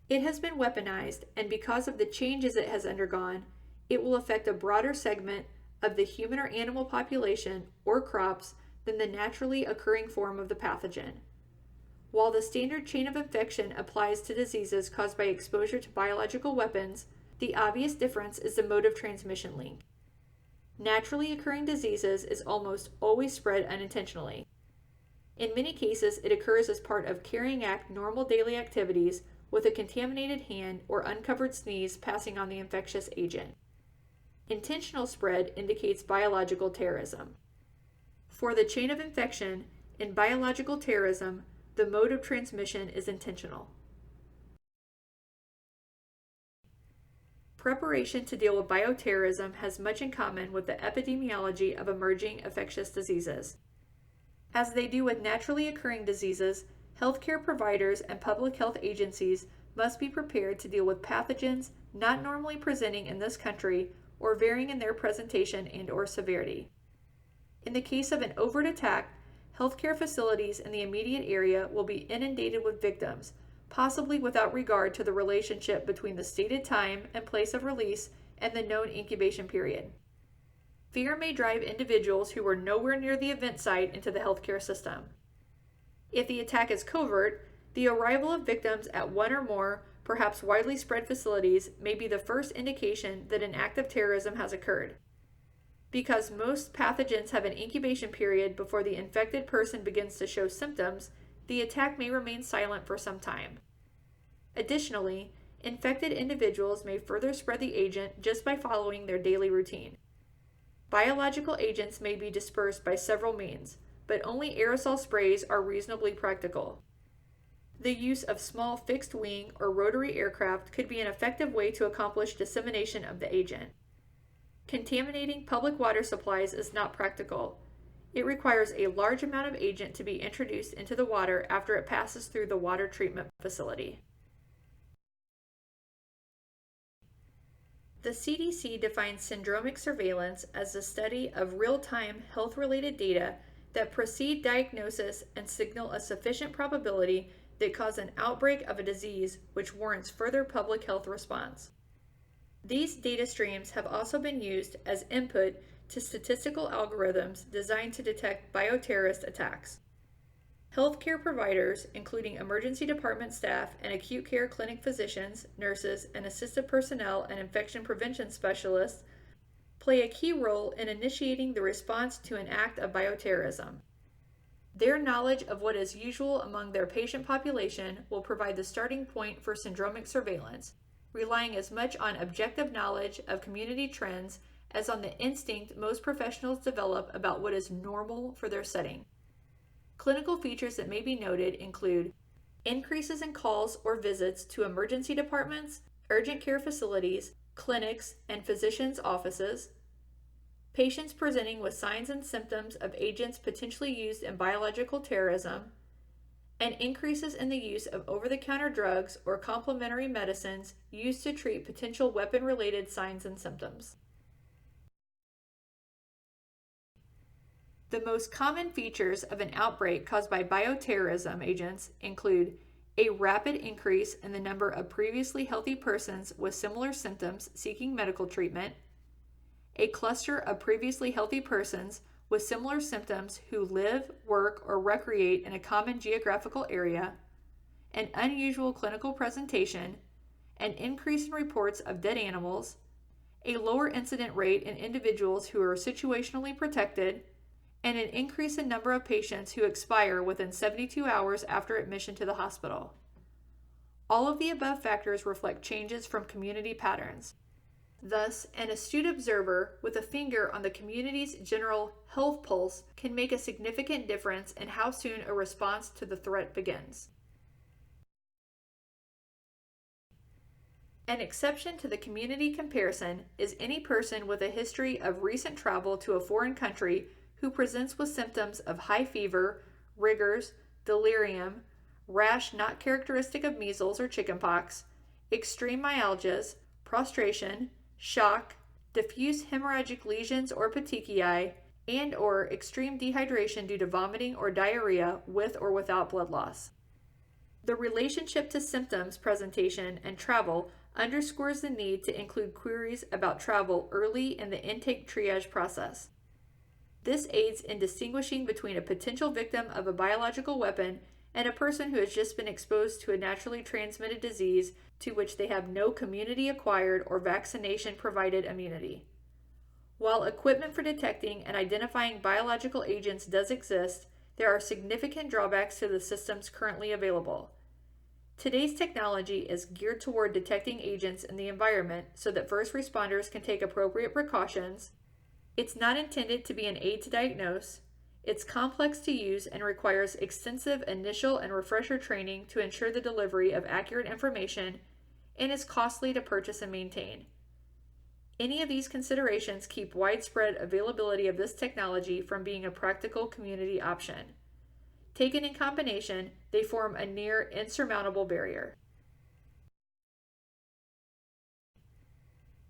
It has been weaponized, and because of the changes it has undergone, it will affect a broader segment of the human or animal population or crops than the naturally occurring form of the pathogen. While the standard chain of infection applies to diseases caused by exposure to biological weapons, the obvious difference is the mode of transmission link. Naturally occurring diseases is almost always spread unintentionally. In many cases, it occurs as part of carrying out normal daily activities with a contaminated hand or uncovered sneeze passing on the infectious agent. Intentional spread indicates biological terrorism. For the chain of infection, in biological terrorism, the mode of transmission is intentional. Preparation to deal with bioterrorism has much in common with the epidemiology of emerging infectious diseases. As they do with naturally occurring diseases, healthcare providers and public health agencies must be prepared to deal with pathogens not normally presenting in this country or varying in their presentation and/or severity. In the case of an overt attack, healthcare facilities in the immediate area will be inundated with victims, possibly without regard to the relationship between the stated time and place of release and the known incubation period. Fear may drive individuals who were nowhere near the event site into the healthcare system. If the attack is covert, the arrival of victims at one or more, perhaps widely spread facilities may be the first indication that an act of terrorism has occurred. Because most pathogens have an incubation period before the infected person begins to show symptoms, the attack may remain silent for some time. Additionally, infected individuals may further spread the agent just by following their daily routine. Biological agents may be dispersed by several means, but only aerosol sprays are reasonably practical. The use of small fixed-wing or rotary aircraft could be an effective way to accomplish dissemination of the agent. Contaminating public water supplies is not practical. It requires a large amount of agent to be introduced into the water after it passes through the water treatment facility. The CDC defines syndromic surveillance as the study of real-time health-related data that precede diagnosis and signal a sufficient probability that cause an outbreak of a disease which warrants further public health response. These data streams have also been used as input to statistical algorithms designed to detect bioterrorist attacks. Healthcare providers, including emergency department staff and acute care clinic physicians, nurses, and assistive personnel and infection prevention specialists, play a key role in initiating the response to an act of bioterrorism. Their knowledge of what is usual among their patient population will provide the starting point for syndromic surveillance, relying as much on objective knowledge of community trends as on the instinct most professionals develop about what is normal for their setting. Clinical features that may be noted include increases in calls or visits to emergency departments, urgent care facilities, clinics, and physicians' offices, patients presenting with signs and symptoms of agents potentially used in biological terrorism, and increases in the use of over-the-counter drugs or complementary medicines used to treat potential weapon-related signs and symptoms. The most common features of an outbreak caused by bioterrorism agents include a rapid increase in the number of previously healthy persons with similar symptoms seeking medical treatment, a cluster of previously healthy persons with similar symptoms who live, work, or recreate in a common geographical area, an unusual clinical presentation, an increase in reports of dead animals, a lower incident rate in individuals who are situationally protected, and an increase in number of patients who expire within 72 hours after admission to the hospital. All of the above factors reflect changes from community patterns. Thus, an astute observer with a finger on the community's general health pulse can make a significant difference in how soon a response to the threat begins. An exception to the community comparison is any person with a history of recent travel to a foreign country who presents with symptoms of high fever, rigors, delirium, rash not characteristic of measles or chickenpox, extreme myalgias, prostration, shock, diffuse hemorrhagic lesions or petechiae, and/or extreme dehydration due to vomiting or diarrhea with or without blood loss. The relationship to symptoms presentation and travel underscores the need to include queries about travel early in the intake triage process. This aids in distinguishing between a potential victim of a biological weapon and a person who has just been exposed to a naturally transmitted disease to which they have no community-acquired or vaccination-provided immunity. While equipment for detecting and identifying biological agents does exist, there are significant drawbacks to the systems currently available. Today's technology is geared toward detecting agents in the environment so that first responders can take appropriate precautions. It's not intended to be an aid to diagnose. It's complex to use and requires extensive initial and refresher training to ensure the delivery of accurate information, and is costly to purchase and maintain. Any of these considerations keep widespread availability of this technology from being a practical community option. Taken in combination, they form a near insurmountable barrier.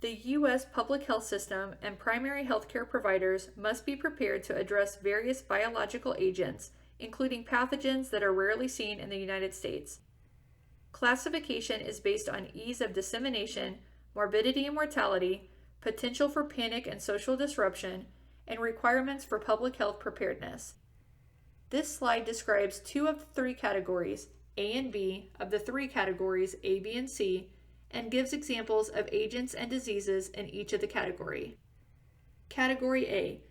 The U.S. public health system and primary healthcare providers must be prepared to address various biological agents, including pathogens that are rarely seen in the United States. Classification is based on ease of dissemination, morbidity and mortality, potential for panic and social disruption, and requirements for public health preparedness. This slide describes two of the three categories, A and B, of the three categories A, B, and C, and gives examples of agents and diseases in each of the category. Category A.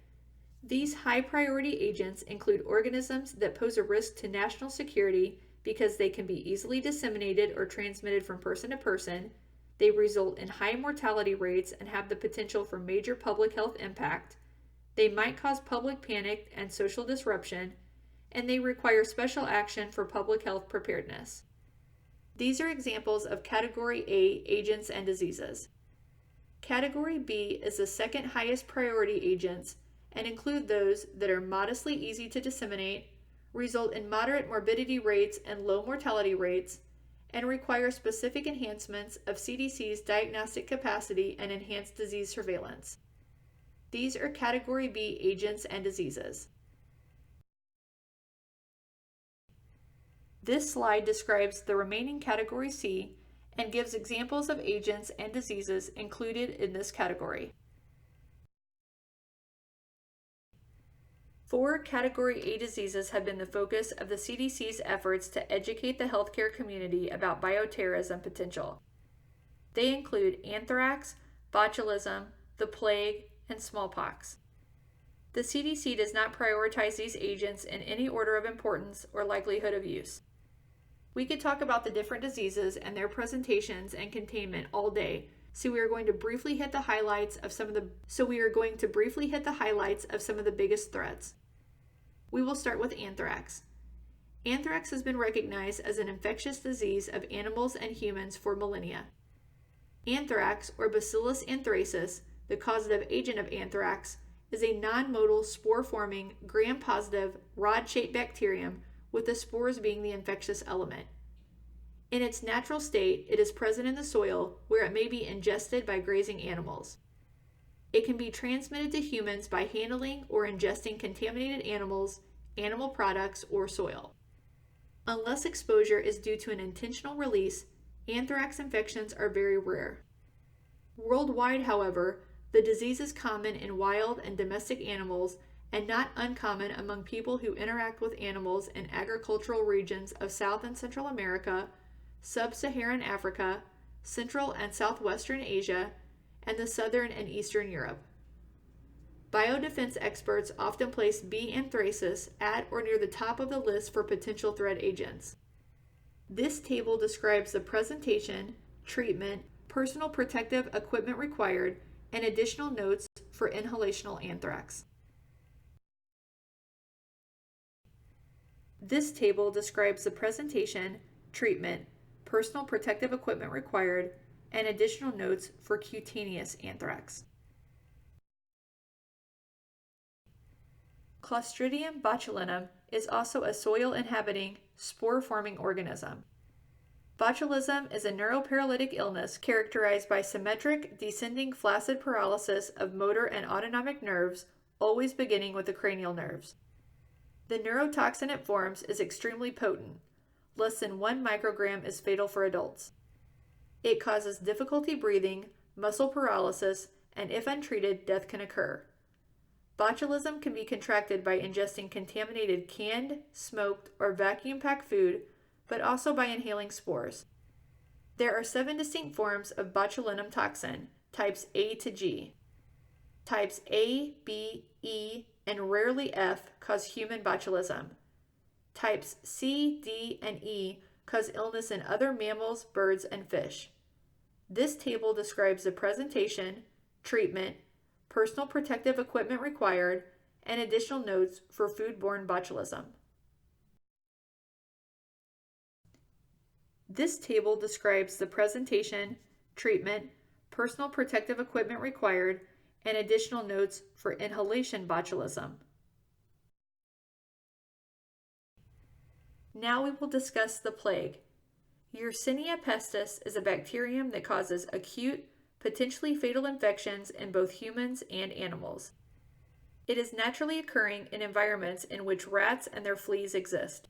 These high-priority agents include organisms that pose a risk to national security because they can be easily disseminated or transmitted from person to person, they result in high mortality rates and have the potential for major public health impact, they might cause public panic and social disruption, and they require special action for public health preparedness. These are examples of Category A agents and diseases. Category B is the second highest priority agents and include those that are modestly easy to disseminate, result in moderate morbidity rates and low mortality rates, and require specific enhancements of CDC's diagnostic capacity and enhanced disease surveillance. These are Category B agents and diseases. This slide describes the remaining Category C and gives examples of agents and diseases included in this category. 4 Category A diseases have been the focus of the CDC's efforts to educate the healthcare community about bioterrorism potential. They include anthrax, botulism, the plague, and smallpox. The CDC does not prioritize these agents in any order of importance or likelihood of use. We could talk about the different diseases and their presentations and containment all day, So we are going to briefly hit the highlights of some of the biggest threats. We will start with anthrax. Anthrax has been recognized as an infectious disease of animals and humans for millennia. Anthrax, or Bacillus anthracis, the causative agent of anthrax, is a non-motile spore-forming, gram-positive, rod-shaped bacterium, with the spores being the infectious element. In its natural state, it is present in the soil, where it may be ingested by grazing animals. It can be transmitted to humans by handling or ingesting contaminated animals, animal products, or soil. Unless exposure is due to an intentional release, anthrax infections are very rare. Worldwide, however, the disease is common in wild and domestic animals and not uncommon among people who interact with animals in agricultural regions of South and Central America, Sub-Saharan Africa, Central and Southwestern Asia, and the Southern and Eastern Europe. Biodefense experts often place B. anthracis at or near the top of the list for potential threat agents. This table describes the presentation, treatment, personal protective equipment required, and additional notes for inhalational anthrax. This table describes the presentation, treatment, personal protective equipment required, and additional notes for cutaneous anthrax. Clostridium botulinum is also a soil-inhabiting, spore-forming organism. Botulism is a neuroparalytic illness characterized by symmetric, descending flaccid paralysis of motor and autonomic nerves, always beginning with the cranial nerves. The neurotoxin it forms is extremely potent. Less than 1 microgram is fatal for adults. It causes difficulty breathing, muscle paralysis, and if untreated, death can occur. Botulism can be contracted by ingesting contaminated canned, smoked, or vacuum-packed food, but also by inhaling spores. There are 7 distinct forms of botulinum toxin, types A to G. Types A, B, E, and rarely F cause human botulism. Types C, D, and E cause illness in other mammals, birds, and fish. This table describes the presentation, treatment, personal protective equipment required, and additional notes for foodborne botulism. This table describes the presentation, treatment, personal protective equipment required, and additional notes for inhalation botulism. Now we will discuss the plague. Yersinia pestis is a bacterium that causes acute, potentially fatal infections in both humans and animals. It is naturally occurring in environments in which rats and their fleas exist.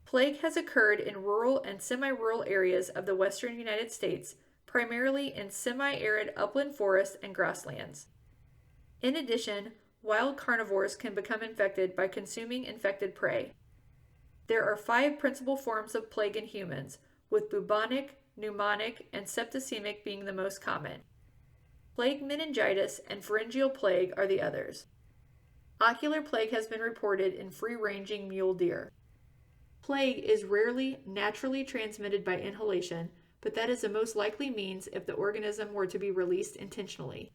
Plague has occurred in rural and semi-rural areas of the western United States, primarily in semi-arid upland forests and grasslands. In addition, wild carnivores can become infected by consuming infected prey. There are 5 principal forms of plague in humans, with bubonic, pneumonic, and septicemic being the most common. Plague meningitis and pharyngeal plague are the others. Ocular plague has been reported in free-ranging mule deer. Plague is rarely naturally transmitted by inhalation, but that is the most likely means if the organism were to be released intentionally.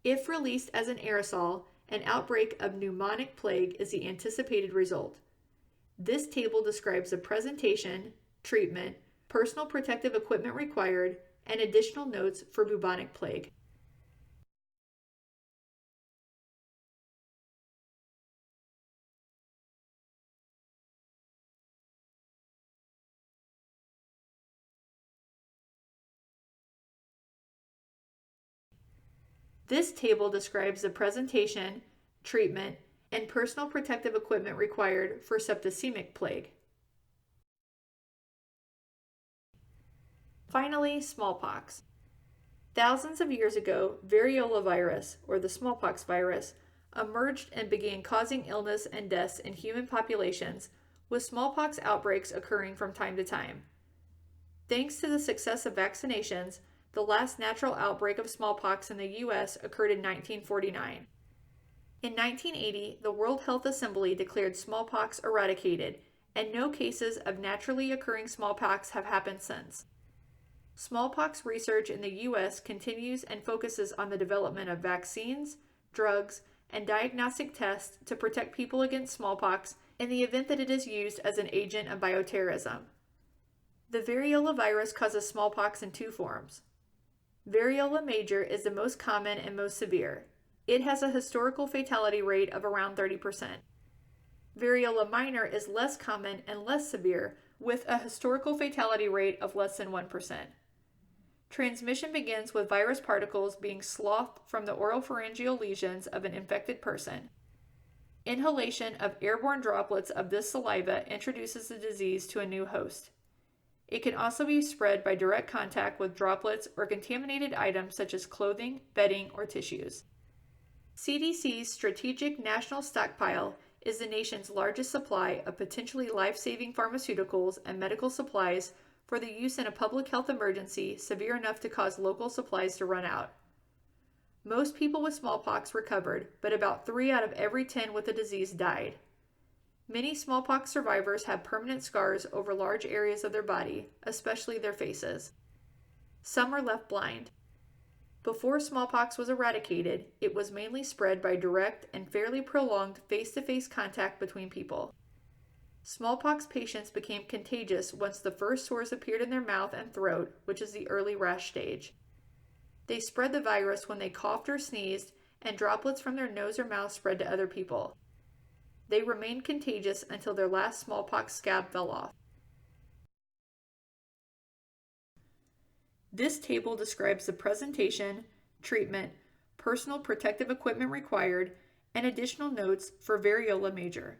If released as an aerosol, an outbreak of pneumonic plague is the anticipated result. This table describes the presentation, treatment, personal protective equipment required, and additional notes for bubonic plague. This table describes the presentation, treatment, and personal protective equipment required for septicemic plague. Finally, smallpox. Thousands of years ago, variola virus, or the smallpox virus, emerged and began causing illness and deaths in human populations, with smallpox outbreaks occurring from time to time. Thanks to the success of vaccinations, the last natural outbreak of smallpox in the U.S. occurred in 1949. In 1980, the World Health Assembly declared smallpox eradicated, and no cases of naturally occurring smallpox have happened since. Smallpox research in the U.S. continues and focuses on the development of vaccines, drugs, and diagnostic tests to protect people against smallpox in the event that it is used as an agent of bioterrorism. The variola virus causes smallpox in two forms. Variola major is the most common and most severe. It has a historical fatality rate of around 30%. Variola minor is less common and less severe, with a historical fatality rate of less than 1%. Transmission begins with virus particles being sloughed from the oropharyngeal lesions of an infected person. Inhalation of airborne droplets of this saliva introduces the disease to a new host. It can also be spread by direct contact with droplets or contaminated items such as clothing, bedding, or tissues. CDC's Strategic National Stockpile is the nation's largest supply of potentially life-saving pharmaceuticals and medical supplies for the use in a public health emergency severe enough to cause local supplies to run out. Most people with smallpox recovered, but about 3 out of every 10 with the disease died. Many smallpox survivors have permanent scars over large areas of their body, especially their faces. Some are left blind. Before smallpox was eradicated, it was mainly spread by direct and fairly prolonged face-to-face contact between people. Smallpox patients became contagious once the first sores appeared in their mouth and throat, which is the early rash stage. They spread the virus when they coughed or sneezed, and droplets from their nose or mouth spread to other people. They remained contagious until their last smallpox scab fell off. This table describes the presentation, treatment, personal protective equipment required, and additional notes for variola major.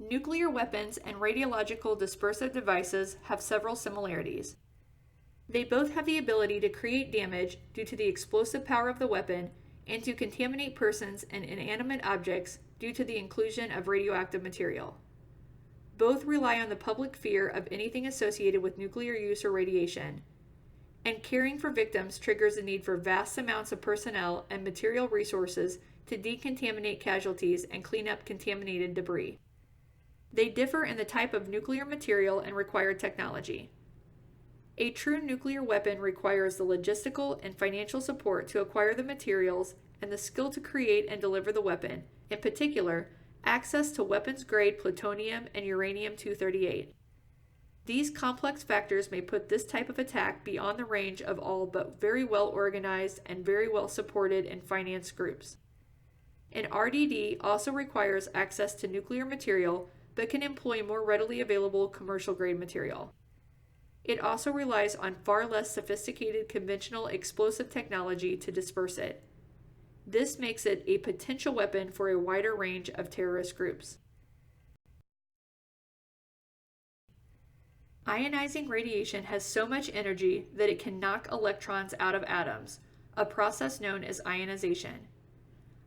Nuclear weapons and radiological dispersive devices have several similarities. They both have the ability to create damage due to the explosive power of the weapon and to contaminate persons and inanimate objects due to the inclusion of radioactive material. Both rely on the public fear of anything associated with nuclear use or radiation, and caring for victims triggers the need for vast amounts of personnel and material resources to decontaminate casualties and clean up contaminated debris. They differ in the type of nuclear material and required technology. A true nuclear weapon requires the logistical and financial support to acquire the materials and the skill to create and deliver the weapon, in particular, access to weapons-grade plutonium and uranium-238. These complex factors may put this type of attack beyond the range of all but very well organized and very well supported and financed groups. An RDD also requires access to nuclear material but can employ more readily available commercial-grade material. It also relies on far less sophisticated conventional explosive technology to disperse it. This makes it a potential weapon for a wider range of terrorist groups. Ionizing radiation has so much energy that it can knock electrons out of atoms, a process known as ionization.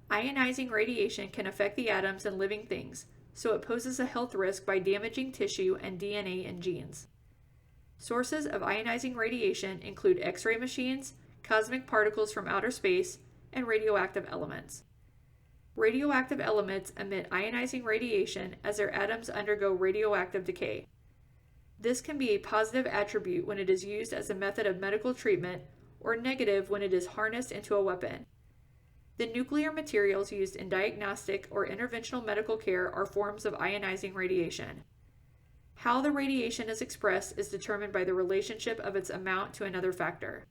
Ionizing radiation can affect the atoms in living things, so it poses a health risk by damaging tissue and DNA and genes. Sources of ionizing radiation include X-ray machines, cosmic particles from outer space, and radioactive elements. Radioactive elements emit ionizing radiation as their atoms undergo radioactive decay. This can be a positive attribute when it is used as a method of medical treatment, or negative when it is harnessed into a weapon. The nuclear materials used in diagnostic or interventional medical care are forms of ionizing radiation. How the radiation is expressed is determined by the relationship of its amount to another factor.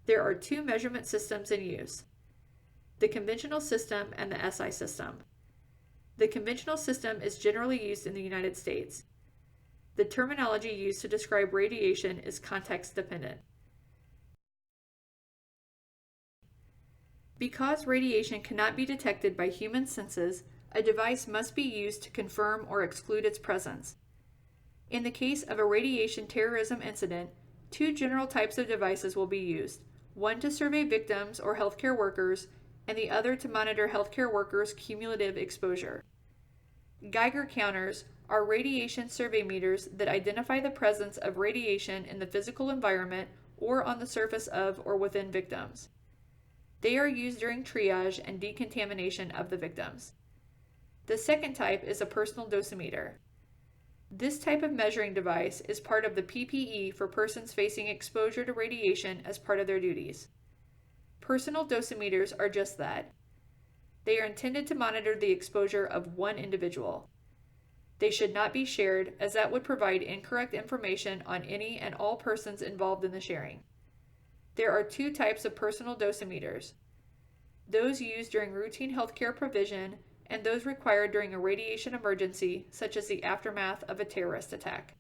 There are two measurement systems in use: the conventional system and the SI system. The conventional system is generally used in the United States. The terminology used to describe radiation is context dependent. Because radiation cannot be detected by human senses, a device must be used to confirm or exclude its presence. In the case of a radiation terrorism incident, two general types of devices will be used: one to survey victims or healthcare workers, and the other to monitor healthcare workers' cumulative exposure. Geiger counters are radiation survey meters that identify the presence of radiation in the physical environment or on the surface of or within victims. They are used during triage and decontamination of the victims. The second type is a personal dosimeter. This type of measuring device is part of the PPE for persons facing exposure to radiation as part of their duties. Personal dosimeters are just that. They are intended to monitor the exposure of one individual. They should not be shared, as that would provide incorrect information on any and all persons involved in the sharing. There are two types of personal dosimeters: those used during routine healthcare provision and those required during a radiation emergency, such as the aftermath of a terrorist attack.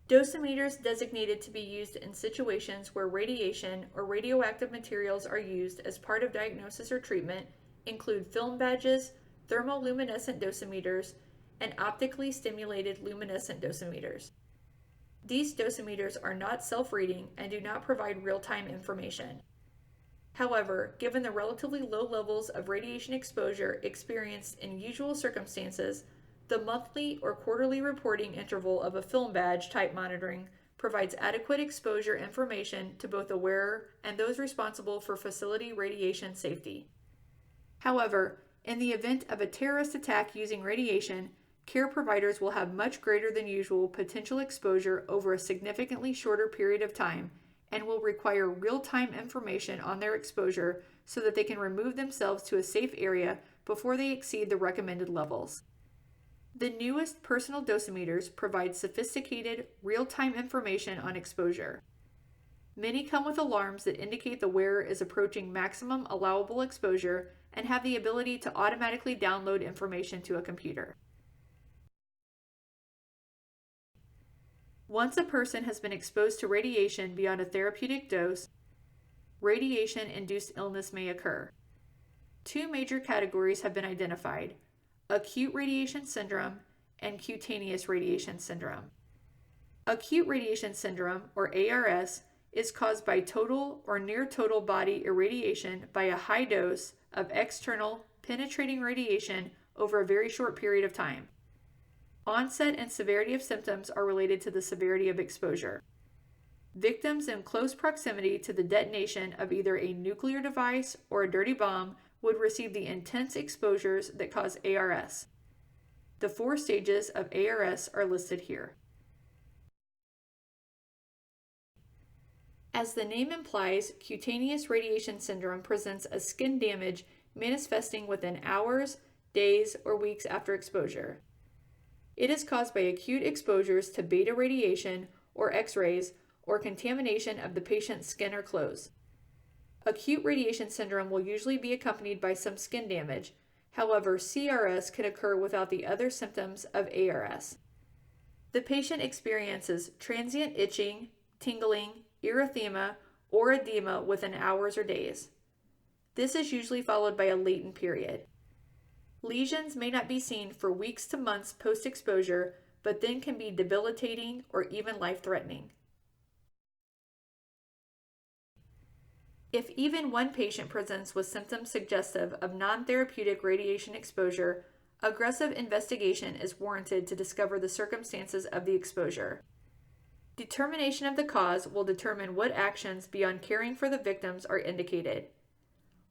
Dosimeters designated to be used in situations where radiation or radioactive materials are used as part of diagnosis or treatment include film badges, thermoluminescent dosimeters, and optically stimulated luminescent dosimeters. These dosimeters are not self-reading and do not provide real-time information. However, given the relatively low levels of radiation exposure experienced in usual circumstances, the monthly or quarterly reporting interval of a film badge type monitoring provides adequate exposure information to both the wearer and those responsible for facility radiation safety. However, in the event of a terrorist attack using radiation, care providers will have much greater than usual potential exposure over a significantly shorter period of time and will require real-time information on their exposure so that they can remove themselves to a safe area before they exceed the recommended levels. The newest personal dosimeters provide sophisticated, real-time information on exposure. Many come with alarms that indicate the wearer is approaching maximum allowable exposure and have the ability to automatically download information to a computer. Once a person has been exposed to radiation beyond a therapeutic dose, radiation-induced illness may occur. Two major categories have been identified: acute radiation syndrome and cutaneous radiation syndrome. Acute radiation syndrome, or ARS, is caused by total or near total body irradiation by a high dose of external penetrating radiation over a very short period of time. Onset and severity of symptoms are related to the severity of exposure. Victims in close proximity to the detonation of either a nuclear device or a dirty bomb would receive the intense exposures that cause ARS. The 4 stages of ARS are listed here. As the name implies, cutaneous radiation syndrome presents as skin damage manifesting within hours, days, or weeks after exposure. It is caused by acute exposures to beta radiation or X-rays or contamination of the patient's skin or clothes. Acute radiation syndrome will usually be accompanied by some skin damage. However, CRS can occur without the other symptoms of ARS. The patient experiences transient itching, tingling, erythema, or edema within hours or days. This is usually followed by a latent period. Lesions may not be seen for weeks to months post-exposure, but then can be debilitating or even life-threatening. If even one patient presents with symptoms suggestive of non-therapeutic radiation exposure, aggressive investigation is warranted to discover the circumstances of the exposure. Determination of the cause will determine what actions beyond caring for the victims are indicated.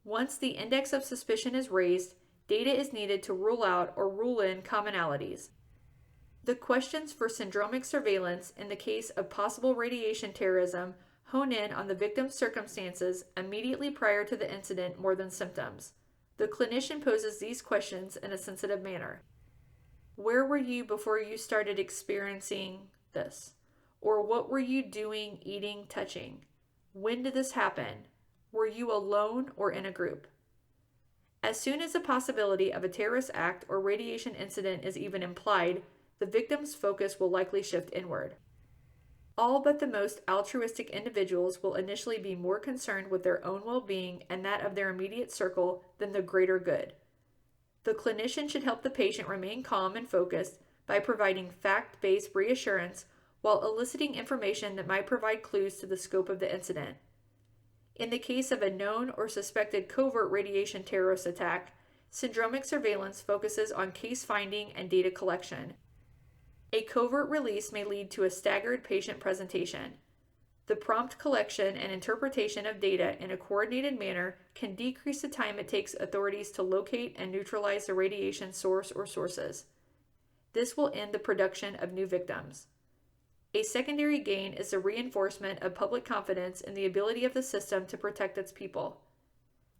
Once the index of suspicion is raised, data is needed to rule out or rule in commonalities. The questions for syndromic surveillance in the case of possible radiation terrorism hone in on the victim's circumstances immediately prior to the incident more than symptoms. The clinician poses these questions in a sensitive manner. Where were you before you started experiencing this? Or what were you doing, eating, touching? When did this happen? Were you alone or in a group? As soon as the possibility of a terrorist act or radiation incident is even implied, the victim's focus will likely shift inward. All but the most altruistic individuals will initially be more concerned with their own well-being and that of their immediate circle than the greater good. The clinician should help the patient remain calm and focused by providing fact-based reassurance while eliciting information that might provide clues to the scope of the incident. In the case of a known or suspected covert radiation terrorist attack, syndromic surveillance focuses on case finding and data collection. A covert release may lead to a staggered patient presentation. The prompt collection and interpretation of data in a coordinated manner can decrease the time it takes authorities to locate and neutralize the radiation source or sources. This will end the production of new victims. A secondary gain is the reinforcement of public confidence in the ability of the system to protect its people.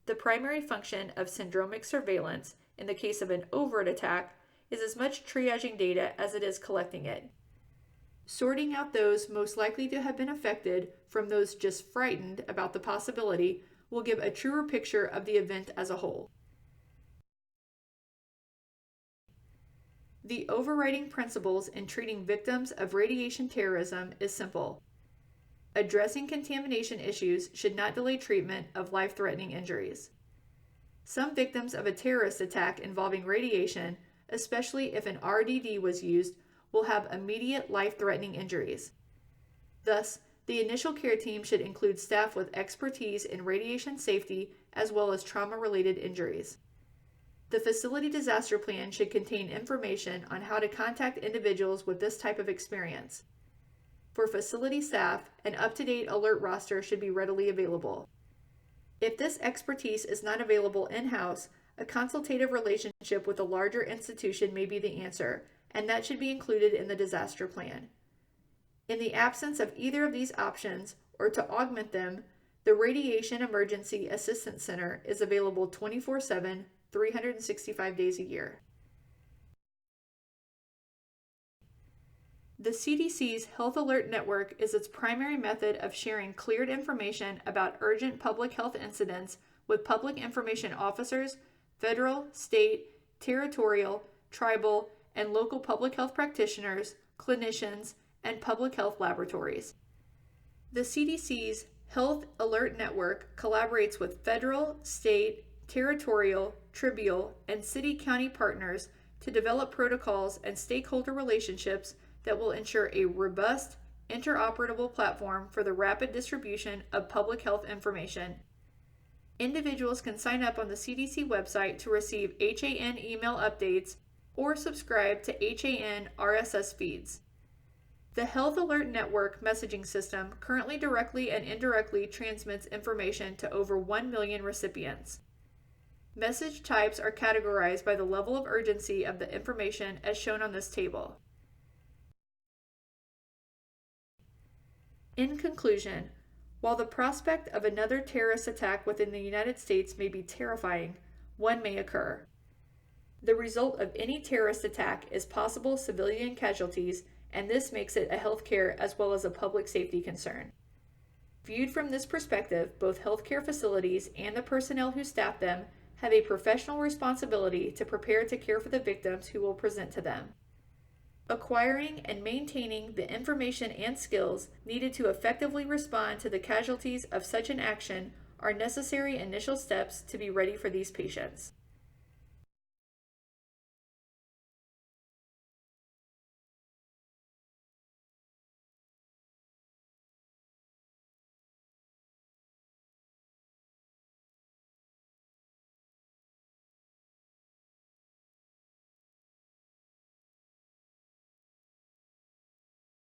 The primary function of syndromic surveillance, in the case of an overt attack, is as much triaging data as it is collecting it. Sorting out those most likely to have been affected from those just frightened about the possibility will give a truer picture of the event as a whole. The overriding principles in treating victims of radiation terrorism is simple. Addressing contamination issues should not delay treatment of life-threatening injuries. Some victims of a terrorist attack involving radiation, especially if an RDD was used, will have immediate life-threatening injuries. Thus, the initial care team should include staff with expertise in radiation safety as well as trauma-related injuries. The facility disaster plan should contain information on how to contact individuals with this type of experience. For facility staff, an up-to-date alert roster should be readily available. If this expertise is not available in-house, a consultative relationship with a larger institution may be the answer, and that should be included in the disaster plan. In the absence of either of these options, or to augment them, the Radiation Emergency Assistance Center is available 24/7, 365 days a year. The CDC's Health Alert Network is its primary method of sharing cleared information about urgent public health incidents with public information officers, federal, state, territorial, tribal, and local public health practitioners, clinicians, and public health laboratories. The CDC's Health Alert Network collaborates with federal, state, territorial, tribal, and city-county partners to develop protocols and stakeholder relationships that will ensure a robust, interoperable platform for the rapid distribution of public health information. Individuals can sign up on the CDC website to receive HAN email updates or subscribe to HAN RSS feeds. The Health Alert Network messaging system currently directly and indirectly transmits information to over 1 million recipients. Message types are categorized by the level of urgency of the information as shown on this table. In conclusion, while the prospect of another terrorist attack within the United States may be terrifying, one may occur. The result of any terrorist attack is possible civilian casualties, and this makes it a healthcare as well as a public safety concern. Viewed from this perspective, both healthcare facilities and the personnel who staff them have a professional responsibility to prepare to care for the victims who will present to them. Acquiring and maintaining the information and skills needed to effectively respond to the casualties of such an action are necessary initial steps to be ready for these patients.